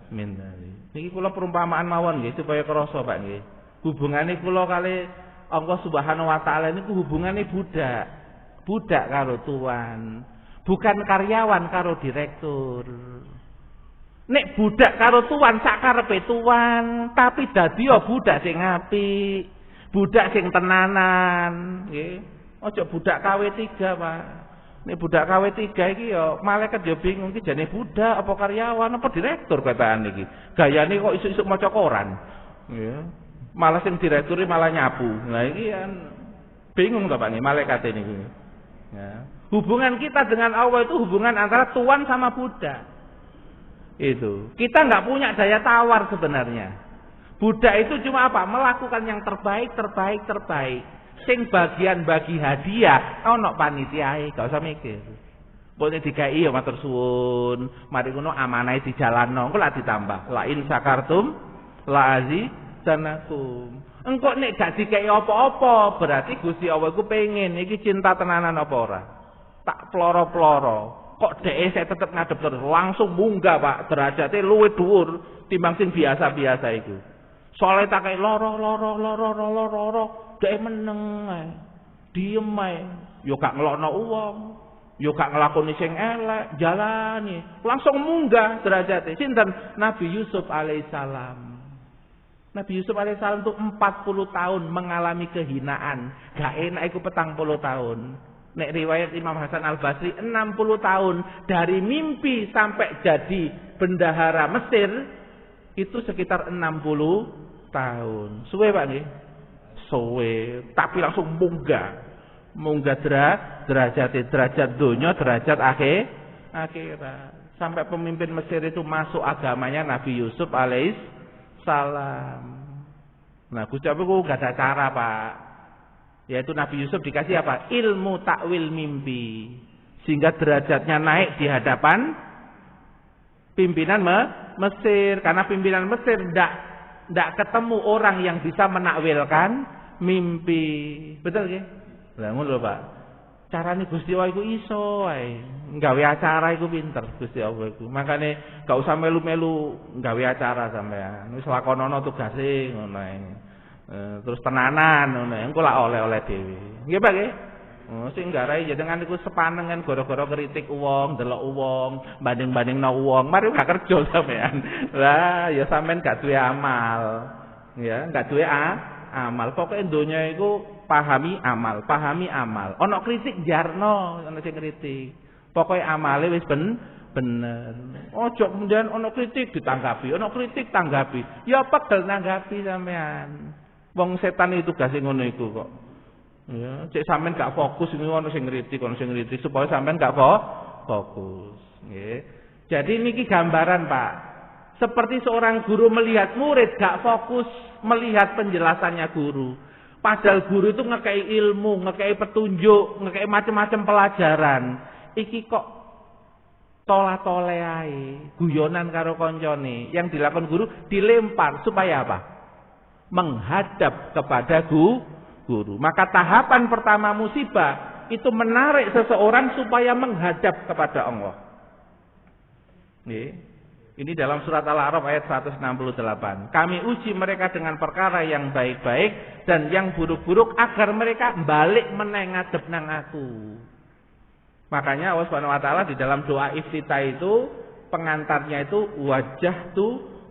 min dzalik. Niki kula perumpamaan mawon nggih supaya krasa Pak nggih. Hubungane kula kali Allah Subhanahu wa taala niku hubungane budak. Budak karo tuan, bukan karyawan karo direktur. Nek budak karo tuan sak karepe tuan, tapi dadi ya budak sing apik, budak sing tenanan, nggih. Aja budak KW3, Pak. Nek budak KW3 iki ya malaikat ya bingung iki jane budak apa karyawan apa direktur kataan iki. Gayane kok isuk-isuk maca koran. Nggih. Malah sing direktur malah nyapu. Nah iki kan bingung to Pak nggih malaikat niki. Ya. Hubungan kita dengan Allah itu hubungan antara tuan sama budak. Itu. Kita nggak punya daya tawar sebenarnya. Budak itu cuma apa? Melakukan yang terbaik. Sing bagian bagi hadiah, ono panitiae, gak usah mikir. Boleh dikai ya matur suwun. Mari ngono amanahe dijalanno, engko lak ditambah. La in sakartum la azizanakum. Engko nek gak dikai apa-apa, berarti Gusti Allah iku pengen iki cinta tenanan apa ora? Tak ploro-ploro. Kok dhek saya tetep ngadep terus, langsung munggah Pak, derajate luwih dhuwur timbang sing biasa-biasa iku. Soale tak kei loro, dhek meneng ae. Diem ae. Yo gak ngelokno wong, yo gak nglakoni sing elek, jalani. Langsung munggah derajate. Sinten? Nabi Yusuf alaihissalam. Nabi Yusuf alaihissalam itu 40 tahun mengalami kehinaan. Gak enak iku 40 tahun. Nek riwayat Imam Hasan Al-Basri 60 tahun dari mimpi sampai jadi bendahara Mesir itu sekitar 60 tahun. Suwe Pak nggih? Suwe, tapi langsung munggah derajat dunia, derajat akhirat. Sampai pemimpin Mesir itu masuk agamanya Nabi Yusuf alaihissalam. Nah, Gusti Allah itu gak ada cara Pak. Yaitu Nabi Yusuf dikasih apa? Ilmu takwil mimpi. Sehingga derajatnya naik di hadapan pimpinan Mesir. Karena pimpinan Mesir tidak ketemu orang yang bisa menakwilkan mimpi. Betul nggih? Lah ngono lho Pak. Carane Gusti Allah iku iso wae. Nggawe acara iku pinter Gusti Allah iku. Makane gak usah melu-melu nggawe acara sampean. Wis lakonono tugase ngono ae. Terus tenanan ngono. Engko lak oleh-oleh dhewe. Nggih Pak nggih? Sing garai jenengan iku sepanengan gara-gara kritik wong, delok wong, banding-bandingno wong, mari gak kerja sampean. Lah ya sampean gak duwe amal. Ya, gak duwe amal. Pokoke donya iku pahami amal. Ono kritik jarno, ono sing kritik. Pokoke amale wis bener. Ojo kemudian ono kritik ditanggapi, ono kritik tanggapi. Ya pegel nanggapi sampean. Wong setan itu tugas ngono iku kok. Ya, cek sampean gak fokus ini ono sing ngritik supaya sampean gak fokus, nggih. Jadi niki gambaran, Pak. Seperti seorang guru melihat murid gak fokus melihat penjelasannya guru. Padahal guru itu ngekei ilmu, ngekei petunjuk, ngekei macam-macam pelajaran. Iki kok tola-tole ae, guyonan karo koncone. Yang dilakukan guru dilempar supaya apa? Menghadap kepada guru. Maka tahapan pertama musibah itu menarik seseorang supaya menghadap kepada Allah. Ini dalam surat Al-A'raf ayat 168. Kami uji mereka dengan perkara yang baik-baik dan yang buruk-buruk agar mereka balik meneh ngadep nang aku. Makanya Allah Subhanahu wa taala di dalam doa iftitah itu pengantarnya itu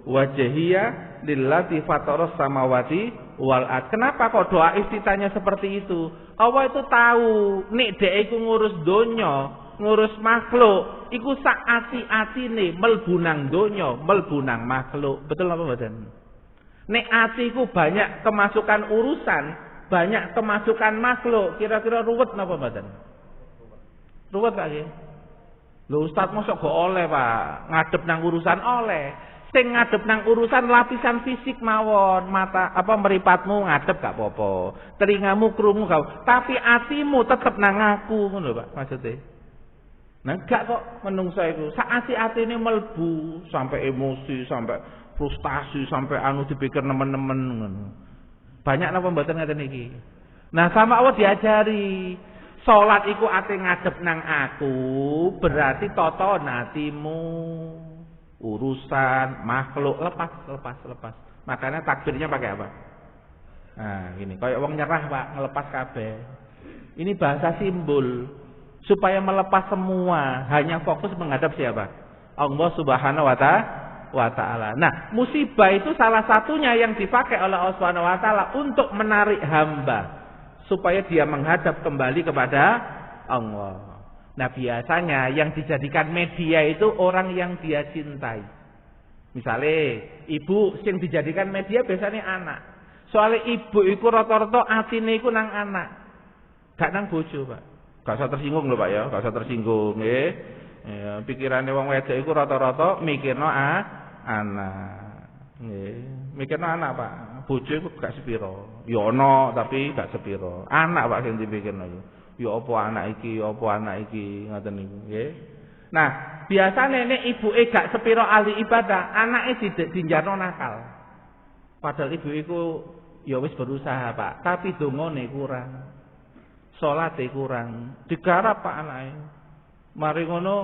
wajhiya lillati fataras samawati wal ard. Kenapa kok doa iftitahnya seperti itu? Allah itu tahu nek dhek iku ngurus donya, ngurus makhluk, iku sak ati-atine mlebu nang donya, mlebu nang makhluk. Betul apa mboten? Nek ati iku banyak kemasukan urusan, banyak kemasukan makhluk, kira-kira ruwet napa mboten? Ruwet Pak nggih. Lho Ustaz mosok gak oleh Pak, ngadep nang urusan oleh. Sing ngadep nang urusan lapisan fisik mawon, mata mripatmu ngadep gak apa-apa, telingamu krungu gak, tapi atimu tetep nang aku, ngono lho Pak maksudnya. Nah gak kok menungso iku, saati-atine melbu sampai emosi, sampai frustasi, sampai anu dipikir nemen-nemen ngono. Banyak napa mboten ngaten iki. Nah sama Allah diajari, salat iku ate ngadep nang aku, berarti toton atimu. Urusan makhluk lepas. Makanya takbirnya pakai apa? Nah, gini, kayak wong nyerah Pak, ngelepas kabeh. Ini bahasa simbol supaya melepas semua, hanya fokus menghadap siapa? Allah Subhanahu wa taala. Nah, musibah itu salah satunya yang dipakai oleh Allah Subhanahu wa taala untuk menarik hamba supaya dia menghadap kembali kepada Allah. Nah biasanya yang dijadikan media itu orang yang dia cintai. Misalnya ibu sing dijadikan media biasanya anak. Soalnya ibu iku rata-rata atine iku nang anak, gak nang bojo Pak. Gak usah tersinggung lho Pak ya, gak usah tersinggung nggih. Ya, pikirane wong wedok iku rata-rata mikirno anak. Nggih, mikirno anak Pak. Bojo iku gak sepiro. Ya ono tapi gak sepiro. Anak Pak sing dipikirno iku. Ya apa anak iki ngoten niku nggih. Nah, biasane nek ibuke gak sepiro ahli ibadah, anake dinjarno nakal. Padahal ibu iku ya wis berusaha, Pak, tapi dongane kurang. Salate kurang. Digarap Pak anake. Mari ngono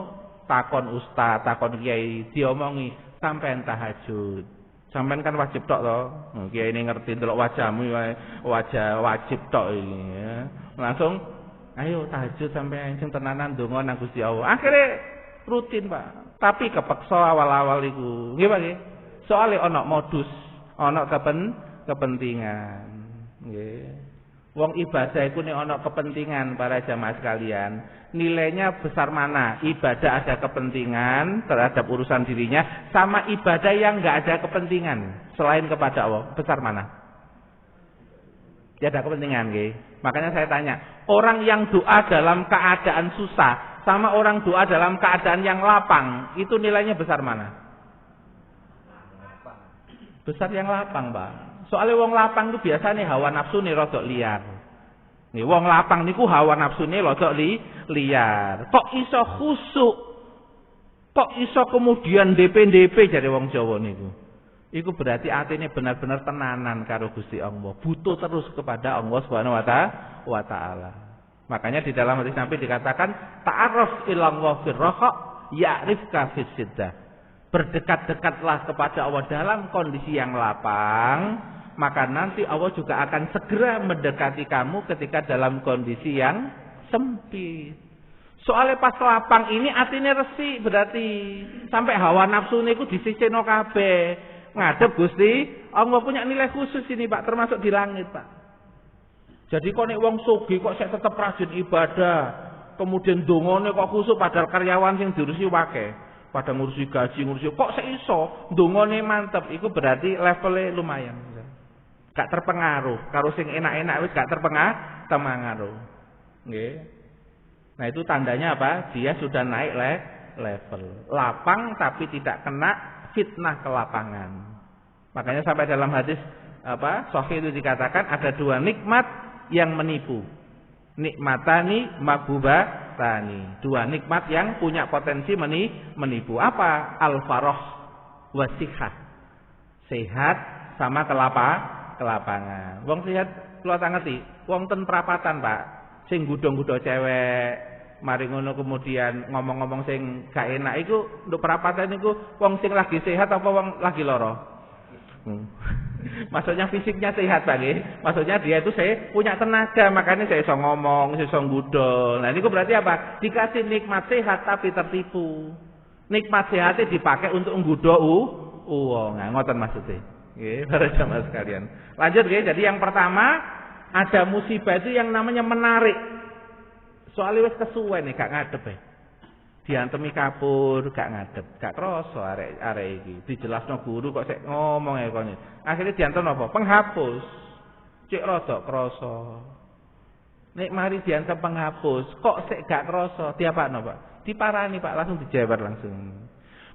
takon ustaz, takon kiai, diomongi sampean tahajud. Sampean kan wajib tok to. Kiai ini ngerti delok wajahmu wajah wajib tok iki ya. Langsung ayo tahajud sampai sing tenanan donga nang Gusti Allah. Akhire rutin, Pak. Tapi kepeksa awal-awal iku. Nggih, Pak nggih. Soale ana modus, ana kepentingan. Nggih. Wong ibadah iku nek ana kepentingan para jamaah sekalian, nilainya besar mana? Ibadah ada kepentingan terhadap urusan dirinya sama ibadah yang enggak ada kepentingan selain kepada Allah. Besar mana? Ya ada kepentingan nggih. Makanya saya tanya, orang yang doa dalam keadaan susah sama orang doa dalam keadaan yang lapang, itu nilainya besar mana? Besar yang lapang, Pak. Soalnya wong lapang itu biasanya hawa nafsune rodok liar. Nih wong lapang niku hawa nafsune rodok liar. Kok iso khusuk? Kok iso kemudian DP jadi wong Jawa niku? Iku berarti atine benar-benar tenanan karo Gusti Allah, butuh terus kepada Allah Subhanahu wa taala. Makanya di dalam hadis Nabi dikatakan ta'arraf ilallah fir raha ya'rifka fis siddah. Berdekat-dekatlah kepada Allah dalam kondisi yang lapang, maka nanti Allah juga akan segera mendekati kamu ketika dalam kondisi yang sempit. Soalnya pas lapang ini atine resik berarti sampai hawa nafsu niku disisihno kabeh. Ngadep Gusti Allah punya nilai khusus ini Pak, termasuk di langit Pak. Jadi kok nek wong sugih kok saya tetap rajin ibadah, kemudian dongane kok khusuk padahal karyawan sing diurusi akeh, pada ngurusi gaji ngurusi kok seiso dongane mantep, itu berarti levelnya lumayan. Gak terpengaruh, karo sing enak-enak wis gak terpengaruh. Nggih. Nah itu tandanya apa? Dia sudah naik level. Lapang tapi tidak kena fitnah kelapangan. Makanya sampai dalam hadis sahih itu dikatakan ada dua nikmat yang menipu. Nikmatani magbubatani. Dua nikmat yang punya potensi menipu. Apa? Al-farah wasihah. Sehat sama kelapangan. Wong sehat kula tak ngerti. Wong ten prapatan, Pak. Sing gudho-gudho cewek, mari ngono kemudian ngomong-ngomong sing gak enak iku untuk perapatan iku wong sing lagi sehat apa wong lagi lara? Maksudnya fisiknya sehat Pak nggih. Maksudnya dia itu punya tenaga, makanya saya iso ngomong, iso ngudol. Nah niku berarti apa? Dikasih nikmat sehat tapi tertipu. Nikmat sehatnya dipakai untuk nggodho uang. Nah, ngoten maksudnya. Nggih, para jamaah sekalian. Lanjut nggih. Jadi yang pertama ada musibah itu yang namanya menarik. Soalnya wis kesuwen nih gak ngadep ya. Diantemi kapur gak ngadep, gak kroso arek iki. Dijelasno guru kok sik ngomong ya kene. Akhirnya dianten apa? Penghapus. Cek rodok kroso. Nek mari diantem penghapus, kok sik gak kroso, diapakno, Pak? Diparani, Pak, langsung dijewer langsung.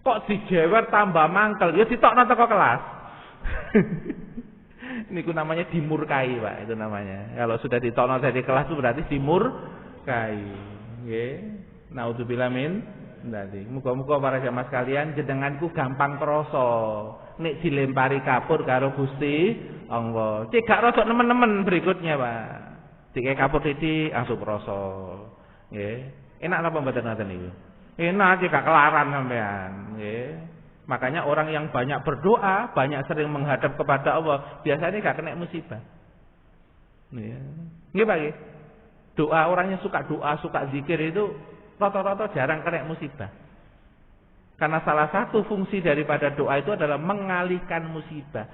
Kok dijewer tambah mangkel, ya ditokno teko kelas. Niku namanya dimurkai, Pak, itu namanya. Kalau sudah ditokno dari kelas itu berarti dimurkai. Nggih. Naudzubillah min dzalik. Muga-muga para jamaah sekalian jenenganku gampang krasa nek dilempari kapur karo Gusti Allah. Cek gak rasa nemen-nemen berikutnya, Pak. Dike kapur titik langsung krasa. Nggih. Enak napa mboten ngoten niku? Enak cek gak kelaran sampean, nggih. Makanya orang yang banyak berdoa, banyak sering menghadap kepada Allah, biasanya gak kena musibah. Nggih, Pak nggih. Doa, orang yang suka doa, suka zikir itu rata-rata jarang kena musibah. Karena salah satu fungsi daripada doa itu adalah mengalihkan musibah.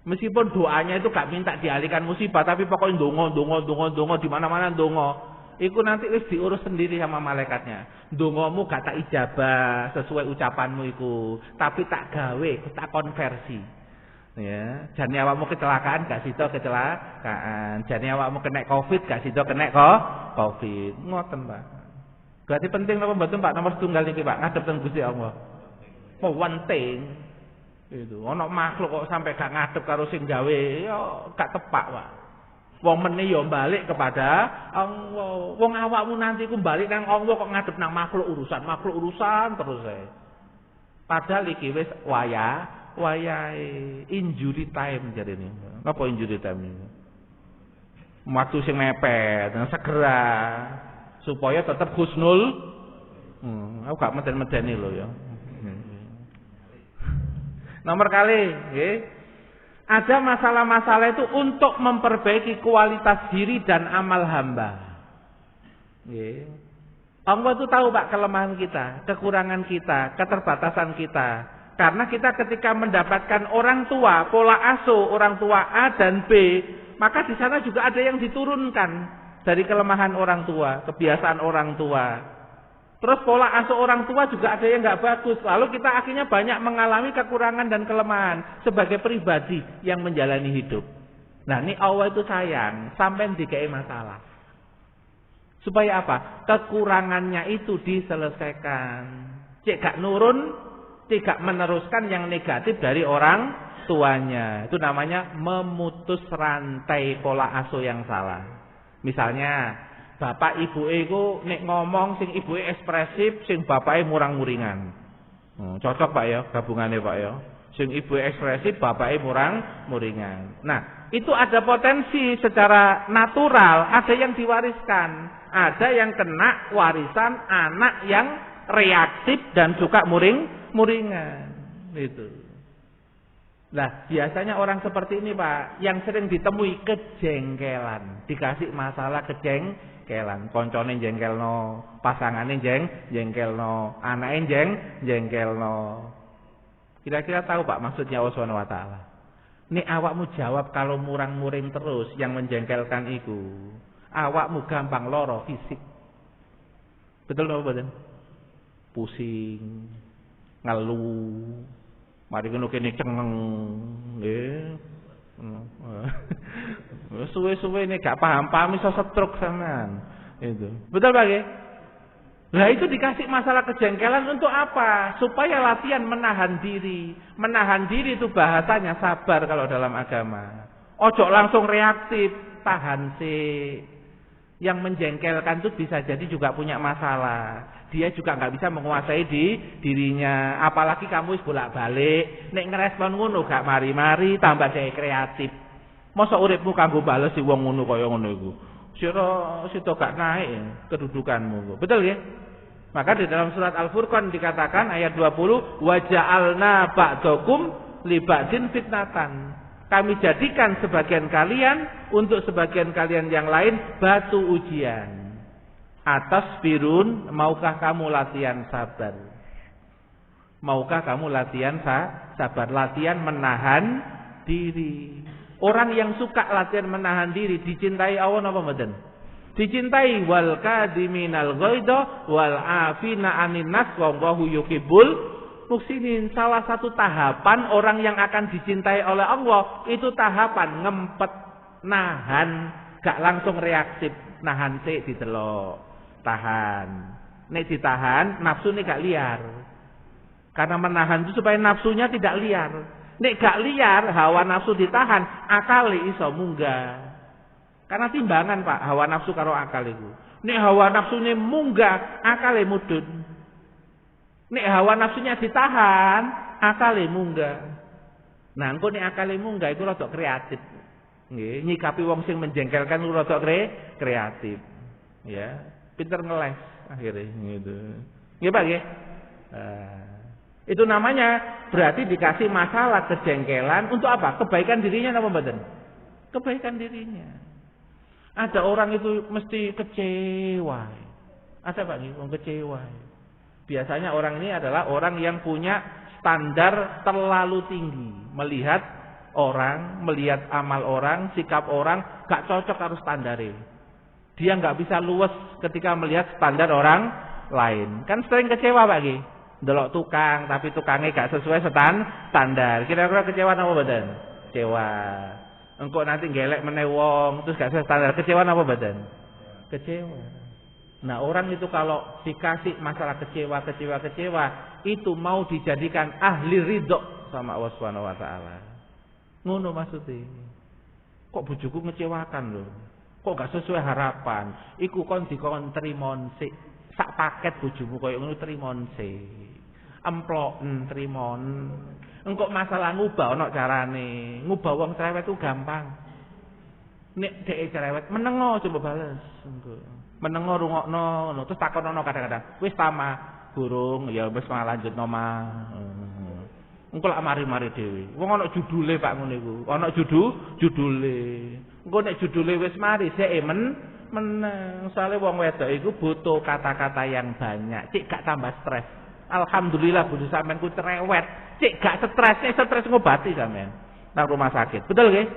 Meskipun doanya itu gak minta dialihkan musibah, tapi pokoknya dongo di mana-mana dongo. Iku nanti wis diurus sendiri sama malaikatnya. Dongomu gak tak ijabah sesuai ucapanmu iku, tapi tak gawe, tak konversi. Ya, jane awakmu kecelakaan gak sida kecelakaan. Jane awakmu kena Covid gak sida kena Covid. Ngoten, Pak. Berarti penting napa mboten, Pak, nomor setunggal niki, Pak, ngadep teng Gusti Allah. Penting. Itu ana makhluk kok sampai gak ngadep karo sing gawe, ya gak tepak, Pak. Wong meneh ya balik kepada Allah. Wong awakmu nanti ku balik nang Allah kok ngadep nang makhluk urusan terus ae. Padahal iki wis wayahe injury time jarene. Napa injury time ini? Waktu sing mepet, segera supaya tetap husnul. Aku gak meden-medeni lho ya. Nomor kali, nggih. Ada masalah-masalah itu untuk memperbaiki kualitas diri dan amal hamba. Allah itu tahu, Pak, kelemahan kita, kekurangan kita, keterbatasan kita. Karena kita ketika mendapatkan orang tua, pola asuh orang tua A dan B, maka di sana juga ada yang diturunkan dari kelemahan orang tua, kebiasaan orang tua. Terus pola asuh orang tua juga ada yang nggak bagus. Lalu kita akhirnya banyak mengalami kekurangan dan kelemahan sebagai pribadi yang menjalani hidup. Nah, ini Allah itu sayang sampai dikai masalah. Supaya apa? Kekurangannya itu diselesaikan. Cek gak nurun, tidak meneruskan yang negatif dari orang tuanya. Itu namanya memutus rantai pola asuh yang salah. Misalnya bapak ibu iku nek ngomong sing ibu ekspresif, sing bapake murang-muringan. Cocok, Pak ya, gabungannya, Pak ya. Sing ibu ekspresif, bapake murang-muringan. Nah, itu ada potensi secara natural, ada yang diwariskan, ada yang kena warisan anak yang reaktif dan suka muringan. Itu. Nah, biasanya orang seperti ini, Pak, yang sering ditemui kejengkelan, dikasih masalah kejengkelan, koncone jengkelno, pasangane jengkelno, anake jengkelno. Kira-kira tahu, Pak, maksudnya Allah Subhanahu wa taala. Nek awakmu jawab kalau murang-muring terus yang menjengkelkan itu, awakmu gampang loro fisik. Betul napa mboten? Pusing, ngeluh. Mari ngono kene cengeng, nggih. Suwe-suwe nek gak paham iso stroke sampean. Itu. Betul, Pak nggih? Nah, itu dikasih masalah kejengkelan untuk apa? Supaya latihan menahan diri. Menahan diri itu bahasanya sabar kalau dalam agama. Ojo langsung reaktif, tahan sih. Yang menjengkelkan itu bisa jadi juga punya masalah. Dia juga nggak bisa menguasai dirinya. Apalagi kamu bolak-balik, nek ngerespon ngono gak mari-mari, tambah dhewe kreatif. Mosok uripmu kanggo bales si wong ngono kaya ngono iku. Sira gak naik kedudukanmu. Betul ya? Maka di dalam surat Al-Furqan dikatakan ayat 20, wa ja'alna ba'dakum li ba'din fitnatan. Kami jadikan sebagian kalian untuk sebagian kalian yang lain batu ujian. Atas birun, maukah kamu latihan sabar? Maukah kamu latihan sabar? Latihan menahan diri. Orang yang suka latihan menahan diri dicintai Allah napa mboten? Dicintai. Wal kadiminal ghaidha wal afina anin nas wallahu yuhibbul muhsinin. Salah satu tahapan orang yang akan dicintai oleh Allah itu tahapan ngempet, nahan, gak langsung reaktif, nahan sik didelok. Tahan. Nek ditahan, nafsu ini gak liar. Karena menahan itu supaya nafsunya tidak liar. Nek gak liar, hawa nafsu ditahan, akali iso munggah. Karena timbangan Pak, hawa nafsu karo akal itu. Nek hawa nafsunya munggah, akale mudun. Nek hawa nafsunya ditahan, akale munggah. Nah, engko nek akale munggah iku rada kreatif. Nggih, nyikapi wong sing menjengkelkan iku rada kreatif. Ya, pinter ngeles akhirnya gitu. Nggih Pak nggih. Itu namanya berarti dikasih masalah kejengkelan untuk apa? Kebaikan dirinya apa mboten? Kebaikan dirinya. Ada orang itu mesti kecewa. Ada Pak nggih wong kecewa. Biasanya orang ini adalah orang yang punya standar terlalu tinggi, melihat orang, melihat amal orang, sikap orang gak cocok harus standarnya. Dia nggak bisa luwes ketika melihat standar orang lain. Kan sering kecewa Pak nggih. Delok tukang tapi tukangnya gak sesuai standar. Kira-kira kecewa apa badan? Kecewa. Engkau nanti gelek meneh wong terus gak sesuai standar. Kecewa apa badan? Kecewa. Nah, orang itu kalau dikasih masalah kecewa itu mau dijadikan ahli ridho sama Allah Subhanahu wa taala. Ngono maksudnya. Kok bojoku ngecewakan lho. Kok gak sesuai harapan. Iku kon dikon trimon sik. Sak paket bojomu koyo ngono trimon sik. Emploken trimon. Engko masalah ngubah ana carane. Ngubah wong cerewet itu gampang. Nek dhek cerewet menengo coba bales engko. Menengo rungokno ngono terus takonono kadang-kadang. Wis tama burung ya wis lanjutno mah. Engko lak mari-mari dhewe. Wong ana judule Pak ngono iku. Ana judule. Engko nek judule wis mari sik meneng. Soale wong wedok iku butuh kata-kata yang banyak. Cik gak tambah stres. Alhamdulillah bojo sampean ku cerewet. Cik gak stres ngobati sampean nang rumah sakit. Betul nggih?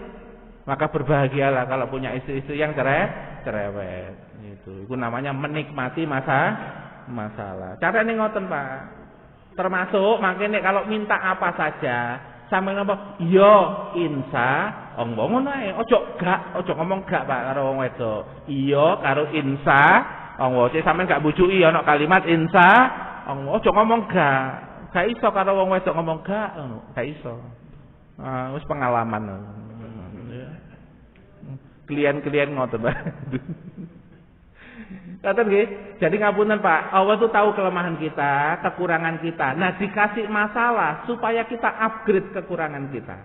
Maka berbahagialah kalau punya istri-istri yang cerewet. Itu namanya menikmati masalah. Carane ngoten, Pak. Termasuk makanya kalau minta apa saja sampe napa? Yo insya Allah ngono ae. Ojo ngomong gak Pak karo wong wedok. Iya karo insya Allah. Cek sampean gak bujuki ana kalimat insya Allah. Ojo ngomong gak. Gak iso karo wong wedok ngomong gak ngono. Gak iso. Wis pengalaman. Klien-klien ngoten, Pak. Kata nggih. Jadi ngapunten Pak, Allah tuh tahu kelemahan kita, kekurangan kita. Nah, dikasih masalah supaya kita upgrade kekurangan kita.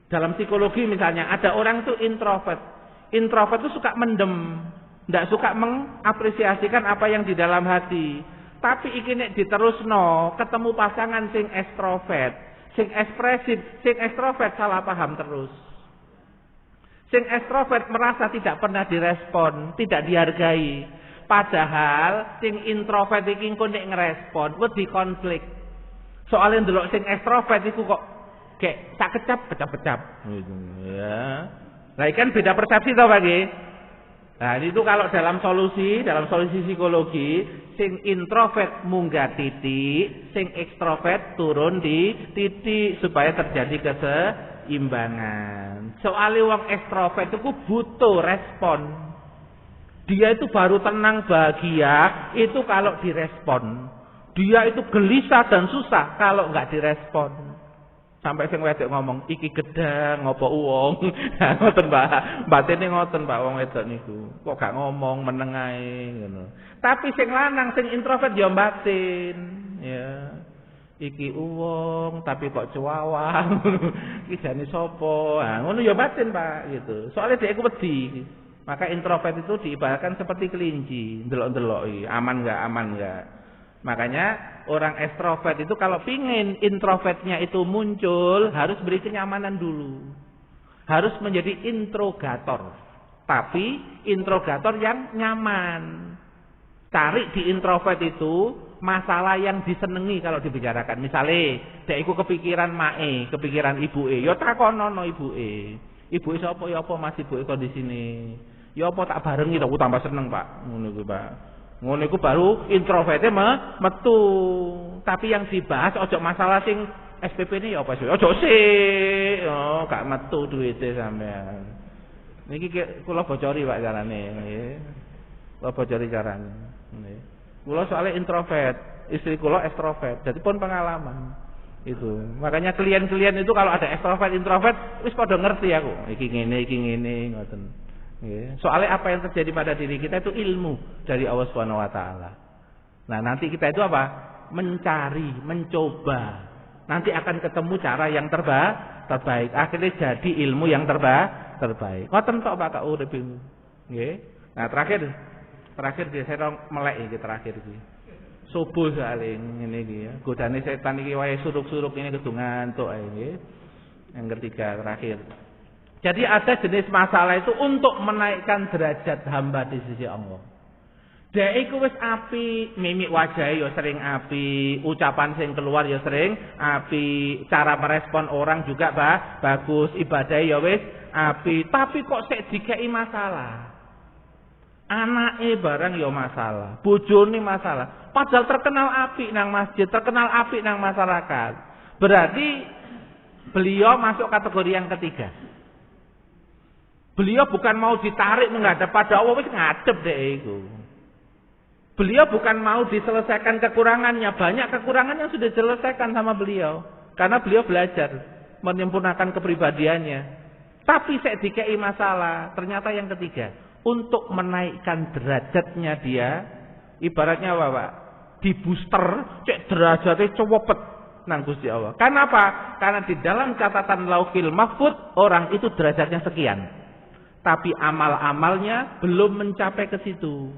Dalam psikologi misalnya, ada orang tuh introvert. Introvert tuh suka mendem, ndak suka mengapresiasikan apa yang di dalam hati. Tapi iki nek diterusno, ketemu pasangan sing ekstrovert, sing ekspresif, sing ekstrovert salah paham terus. Sing ekstrovert merasa tidak pernah direspon, tidak dihargai. Padahal sing introvert iki engko nek ngerespon, wedi konflik. Soale ndelok sing ekstrovert iku kok kayak sak kecap gitu ya. Lah kan beda persepsi to, Pak nggih. Nah, itu kalau dalam solusi psikologi, sing introvert munggah titik, sing ekstrovert turun di titik supaya terjadi keseimbangan. Soalnya wong ekstrovert itu butuh respon. Dia itu baru tenang bahagia itu kalau direspon. Dia itu gelisah dan susah kalau nggak direspon. Sampai sing wedok ngomong iki gedang ngopo uwong. Ngoten Pak. Batine ngoten Pak wong wedok niku. Kok gak ngomong meneng ae ngono. Tapi sing lanang sing introvert ya batin, ya. Iki uwong tapi kok cuawang. Iki jane sapa? Ha ngono ya batin Pak gitu. Soalnya dhek iku wedi. Maka introvert itu diibaratkan seperti kelinci, ndelok-ndeloki, aman enggak. Makanya orang ekstrovert itu kalau pingin introvertnya itu muncul harus beri kenyamanan dulu. Harus menjadi introgator. Tapi introgator yang nyaman. Cari di introvert itu masalah yang disenengi kalau dibicarakan. Misalnya, dek iku kepikiran mae, kepikiran ibuke, ya takonono ibuke. Ibuke sapa ya apa Mas ibuke kondisine. Ya apa tak barengi aku tambah seneng, Pak. Ngono iku, Pak. Ngono iku baru introvertnya metu. Tapi yang dibahas ojo masalah sing SPP ini ya apa sih? Ojo sih. Oh, gak metu duite sampean. Niki kula bocori Pak carane nggih. Kula bocori carane. Nggih. Kula soalnya introvert. istri kula ekstrovert. Jadi pun pengalaman. Itu. Makanya klien-klien itu kalau ada ekstrovert, introvert wis padha ngerti aku. Iki ngene ngoten. Nggih. Soalnya apa yang terjadi pada diri kita itu ilmu dari Allah Subhanahu wa taala. Nah, nanti kita itu apa? Mencari, mencoba. Nanti akan ketemu cara yang terbaik. Akhirnya jadi ilmu yang terbaik. Ngoten tok Pak urip niku. Nggih. Nah, terakhir saya melek iki terakhir iki. Subuh saling ngene iki ya. Godane setan iki wae suruk-suruk ini kudu ngantuk ae nggih. Yang ketiga terakhir. Jadi ada jenis masalah itu untuk menaikkan derajat hamba di sisi Allah. Dhek iku wis apik, mimik wajahe ya sering apik, ucapan sing keluar ya sering apik, cara merespon orang juga bagus, ibadah ya wis apik, tapi kok sik dikeki masalah. Anake barang ya masalah, bojone masalah. Padahal terkenal apik nang masjid, terkenal apik nang masyarakat. Berarti beliau masuk kategori yang ketiga. Beliau bukan mau ditarik menghadap pada Allah, wis ngadep deh iku. Beliau bukan mau diselesaikan kekurangannya, banyak kekurangan yang sudah diselesaikan sama beliau. Karena beliau belajar menyempurnakan kepribadiannya. Tapi saya dikei masalah, ternyata yang ketiga, untuk menaikkan derajatnya dia, ibaratnya apa Pak? Di booster, cek derajatnya cowopet nang Gusti Allah. Karena apa? Karena di dalam catatan Lauhil Mahfuz orang itu derajatnya sekian. Tapi amal-amalnya belum mencapai ke situ.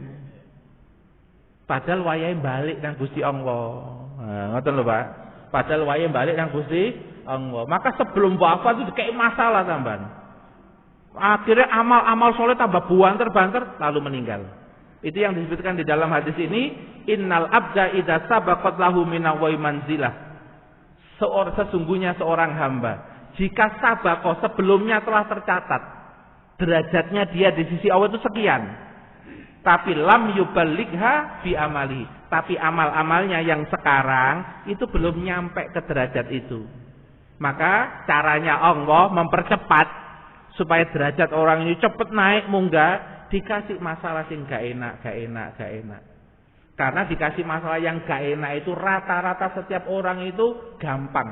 Padahal wayahe balik nang Gusti Allah. Nah, ngoten lho Pak. Padahal wayahe balik nang Gusti Allah. Maka sebelum wafat itu dikei masalah sampean. Akhirnya amal-amal soleh tambah banter lalu meninggal. Itu yang disebutkan di dalam hadis ini, innal abda idza sabaqat lahu minallahi manzilah. Sesungguhnya seorang hamba jika sabaqah sebelumnya telah tercatat derajatnya dia di sisi Allah itu sekian. Tapi lam yuballigha bi amali. Tapi amal-amalnya yang sekarang itu belum nyampe ke derajat itu. Maka caranya Allah mempercepat supaya derajat orang ini cepat naik munggah, dikasih masalah sing gak enak. Karena dikasih masalah yang gak enak itu rata-rata setiap orang itu gampang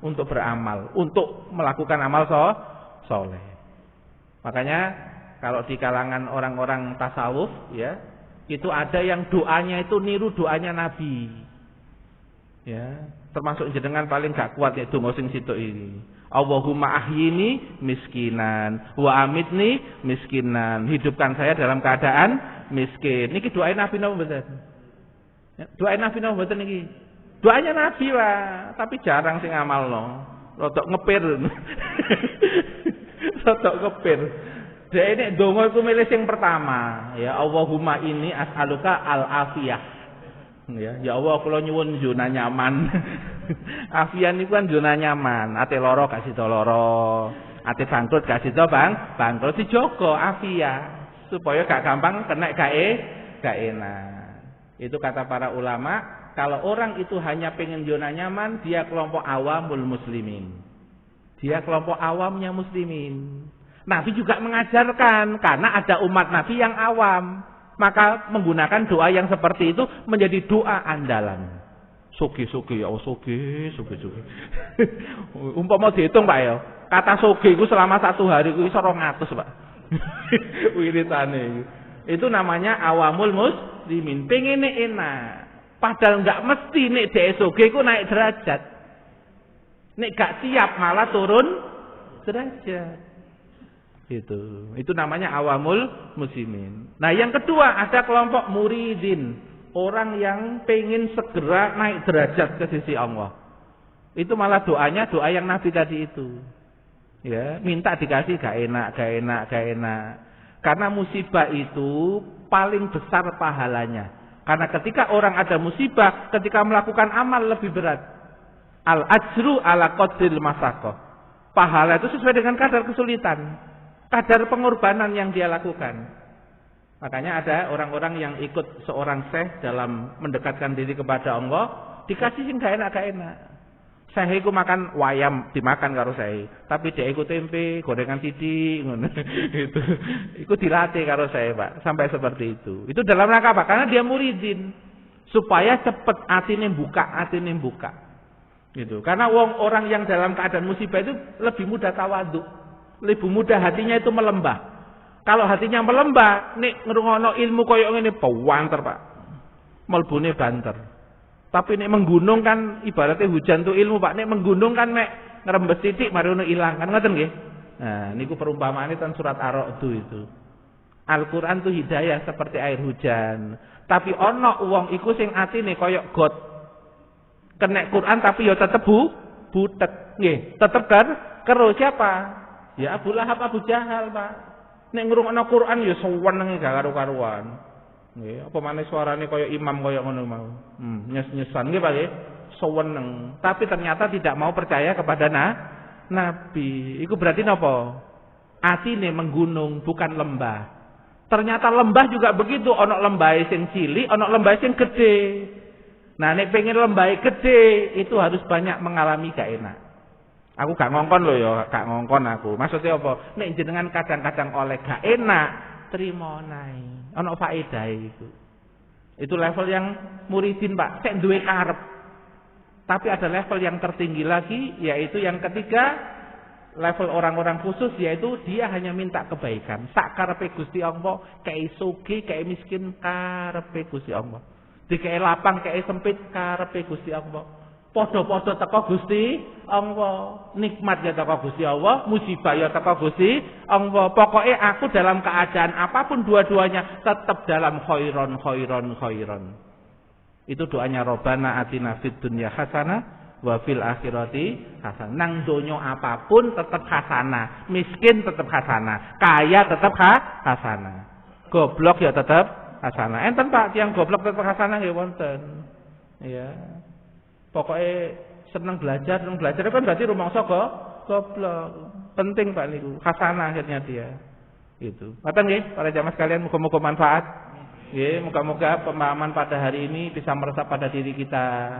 untuk beramal, untuk melakukan amal soleh. Makanya kalau di kalangan orang-orang tasawuf ya, itu ada yang doanya itu niru doanya Nabi. Ya, termasuk jenengan paling gak kuat ya donga sing situk ini. Allahumma ahyini miskinan wa amitni miskinan. Hidupkan saya dalam keadaan miskin. Niki doa Nabi napa mboten? Ya, doa Nabi napa mboten niki? Doanya Nabi lah, tapi jarang sing ngamalno. Rodok ngepir. Rodok ngepir. Dia ini donga iku milih sing pertama, ya Allahumma inni as'aluka al-afiyah. Ya Allah kula nyuwun zona nyaman. Afian niku kan zona nyaman, ate lara gak sida lara, ate bangkrut gak sida bangkrut dijogo afiyah supaya gak gampang kena gak enak. Itu kata para ulama, kalau orang itu hanya pengen zona nyaman, dia kelompok awamul muslimin. Dia kelompok awamnya muslimin. Nabi juga mengajarkan, karena ada umat Nabi yang awam, maka menggunakan doa yang seperti itu menjadi doa andalan. Sugi-sugi ya, sugi. Umpama dihitung Pak ya, kata sugi itu selama 1 hari itu 200 Pak. Wiritane itu namanya awamul muslimin, pengen enak. Padahal nggak mesti nek dhek sugi ku naik derajat. Nek gak siap malah turun derajat. Itu namanya awamul muslimin. Nah yang kedua ada kelompok muridin, orang yang pengen segera naik derajat ke sisi Allah. Itu malah doanya doa yang Nabi tadi itu. Ya, minta dikasih gak enak. Karena musibah itu paling besar pahalanya. Karena ketika orang ada musibah, ketika melakukan amal lebih berat. Al ajru ala qadril masaqah. Pahala itu sesuai dengan kadar kesulitan. Kadar pengorbanan yang dia lakukan. Makanya ada orang-orang yang ikut seorang syekh dalam mendekatkan diri kepada Allah, dikasih sing gak enak. Syekh iku makan wayam dimakan karo syekh, tapi dia ikut tempe, gorengan titik ngono. Iku dilatih karo syekh, Pak, sampai seperti itu. Itu dalam rangka apa? Karena dia muridin. supaya cepet atine buka. Gitu. Karena orang yang dalam keadaan musibah itu lebih mudah tawadhu, lebih mudah hatinya itu melembah. Kalau hatinya melembah, nek ngrungokno ilmu koyo ngene banter, Pak. Melbune banter. Tapi nek menggunung kan ibaratnya hujan tuh ilmu, Pak. Nek menggunung kan mek ngrembes titik mari ono ilang. Kan ngoten nggih? Nah, niku perumpamaane ten surat Ar-Ra'd itu. Al-Qur'an tuh hidayah seperti air hujan. Tapi ono wong iku sing atine koyo got. Kena Quran tapi ya tetep butek. Nggih, tetep kan karo siapa? Ya Abu Lahab, Abu Jahal, Pak. Nek ngrungokno Quran ya senenge gak karu-karuan. Nggih, apa maneh suarane kaya imam kaya ngono mau. Nyes-nyesan nggih Pak nggih. Seneng. Tapi ternyata tidak mau percaya kepada Nabi. Iku berarti napa? Atine menggunung bukan lembah. Ternyata lembah juga begitu, ana lembahe sing cilik, ana lembahe sing gede. Nah, nek pengen lembahe gede itu harus banyak mengalami gak enak. Aku gak ngongkon loh ya, gak ngongkon aku. Maksudnya apa? Nek jenengan kadang-kadang oleh gak enak, terima nae. Ana faedahe iku. Itu level yang muridin, Pak. Sek duwe karep. Tapi ada level yang tertinggi lagi, yaitu yang ketiga, level orang-orang khusus, yaitu dia hanya minta kebaikan. Sak karepe Gusti Allah, kei sugih, kei miskin, karepe Gusti Allah. Dikei lapang, kei sempit, karepe Gusti Allah. Podo-podo teko Gusti Allah, nikmat ya teko Gusti Allah, musibah ya teko Gusti Allah. Pokoknya aku dalam keadaan apapun dua-duanya tetap dalam khairon. Itu doanya Robbana atina fid dunya hasanah wa fil akhirati hasanah. Nang donya apapun tetap hasanah, miskin tetap hasanah, kaya tetap hasanah, goblok ya tetap hasanah. Enten Pak, tiang goblok tetap hasanah nggih wonten. Ya. Pokoknya senang belajar kan berarti rumangsa goblok. Penting Pak niku, hasanah akhirnya dia. Itu. Ngoten nggih para jamaah sekalian, muga-muga manfaat. Nggih, muga-muga pemahaman pada hari ini bisa meresap pada diri kita.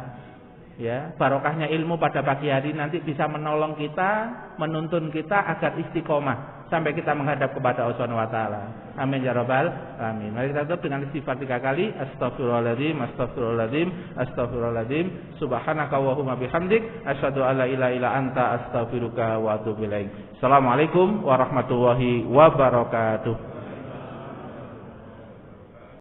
Ya, barokahnya ilmu pada pagi hari nanti bisa menolong kita, menuntun kita agar istiqomah sampai kita menghadap kepada Allah Subhanahu wa taala. Amin ya rabbal alamin. Mari kita tutup dengan istighfar 3 kali. Astagfirullahaladzim. Subhanaka Allahumma bihamdik, asyhadu an la ilaha illa anta, astaghfiruka wa atubu ilaik. Assalamualaikum warahmatullahi wabarakatuh.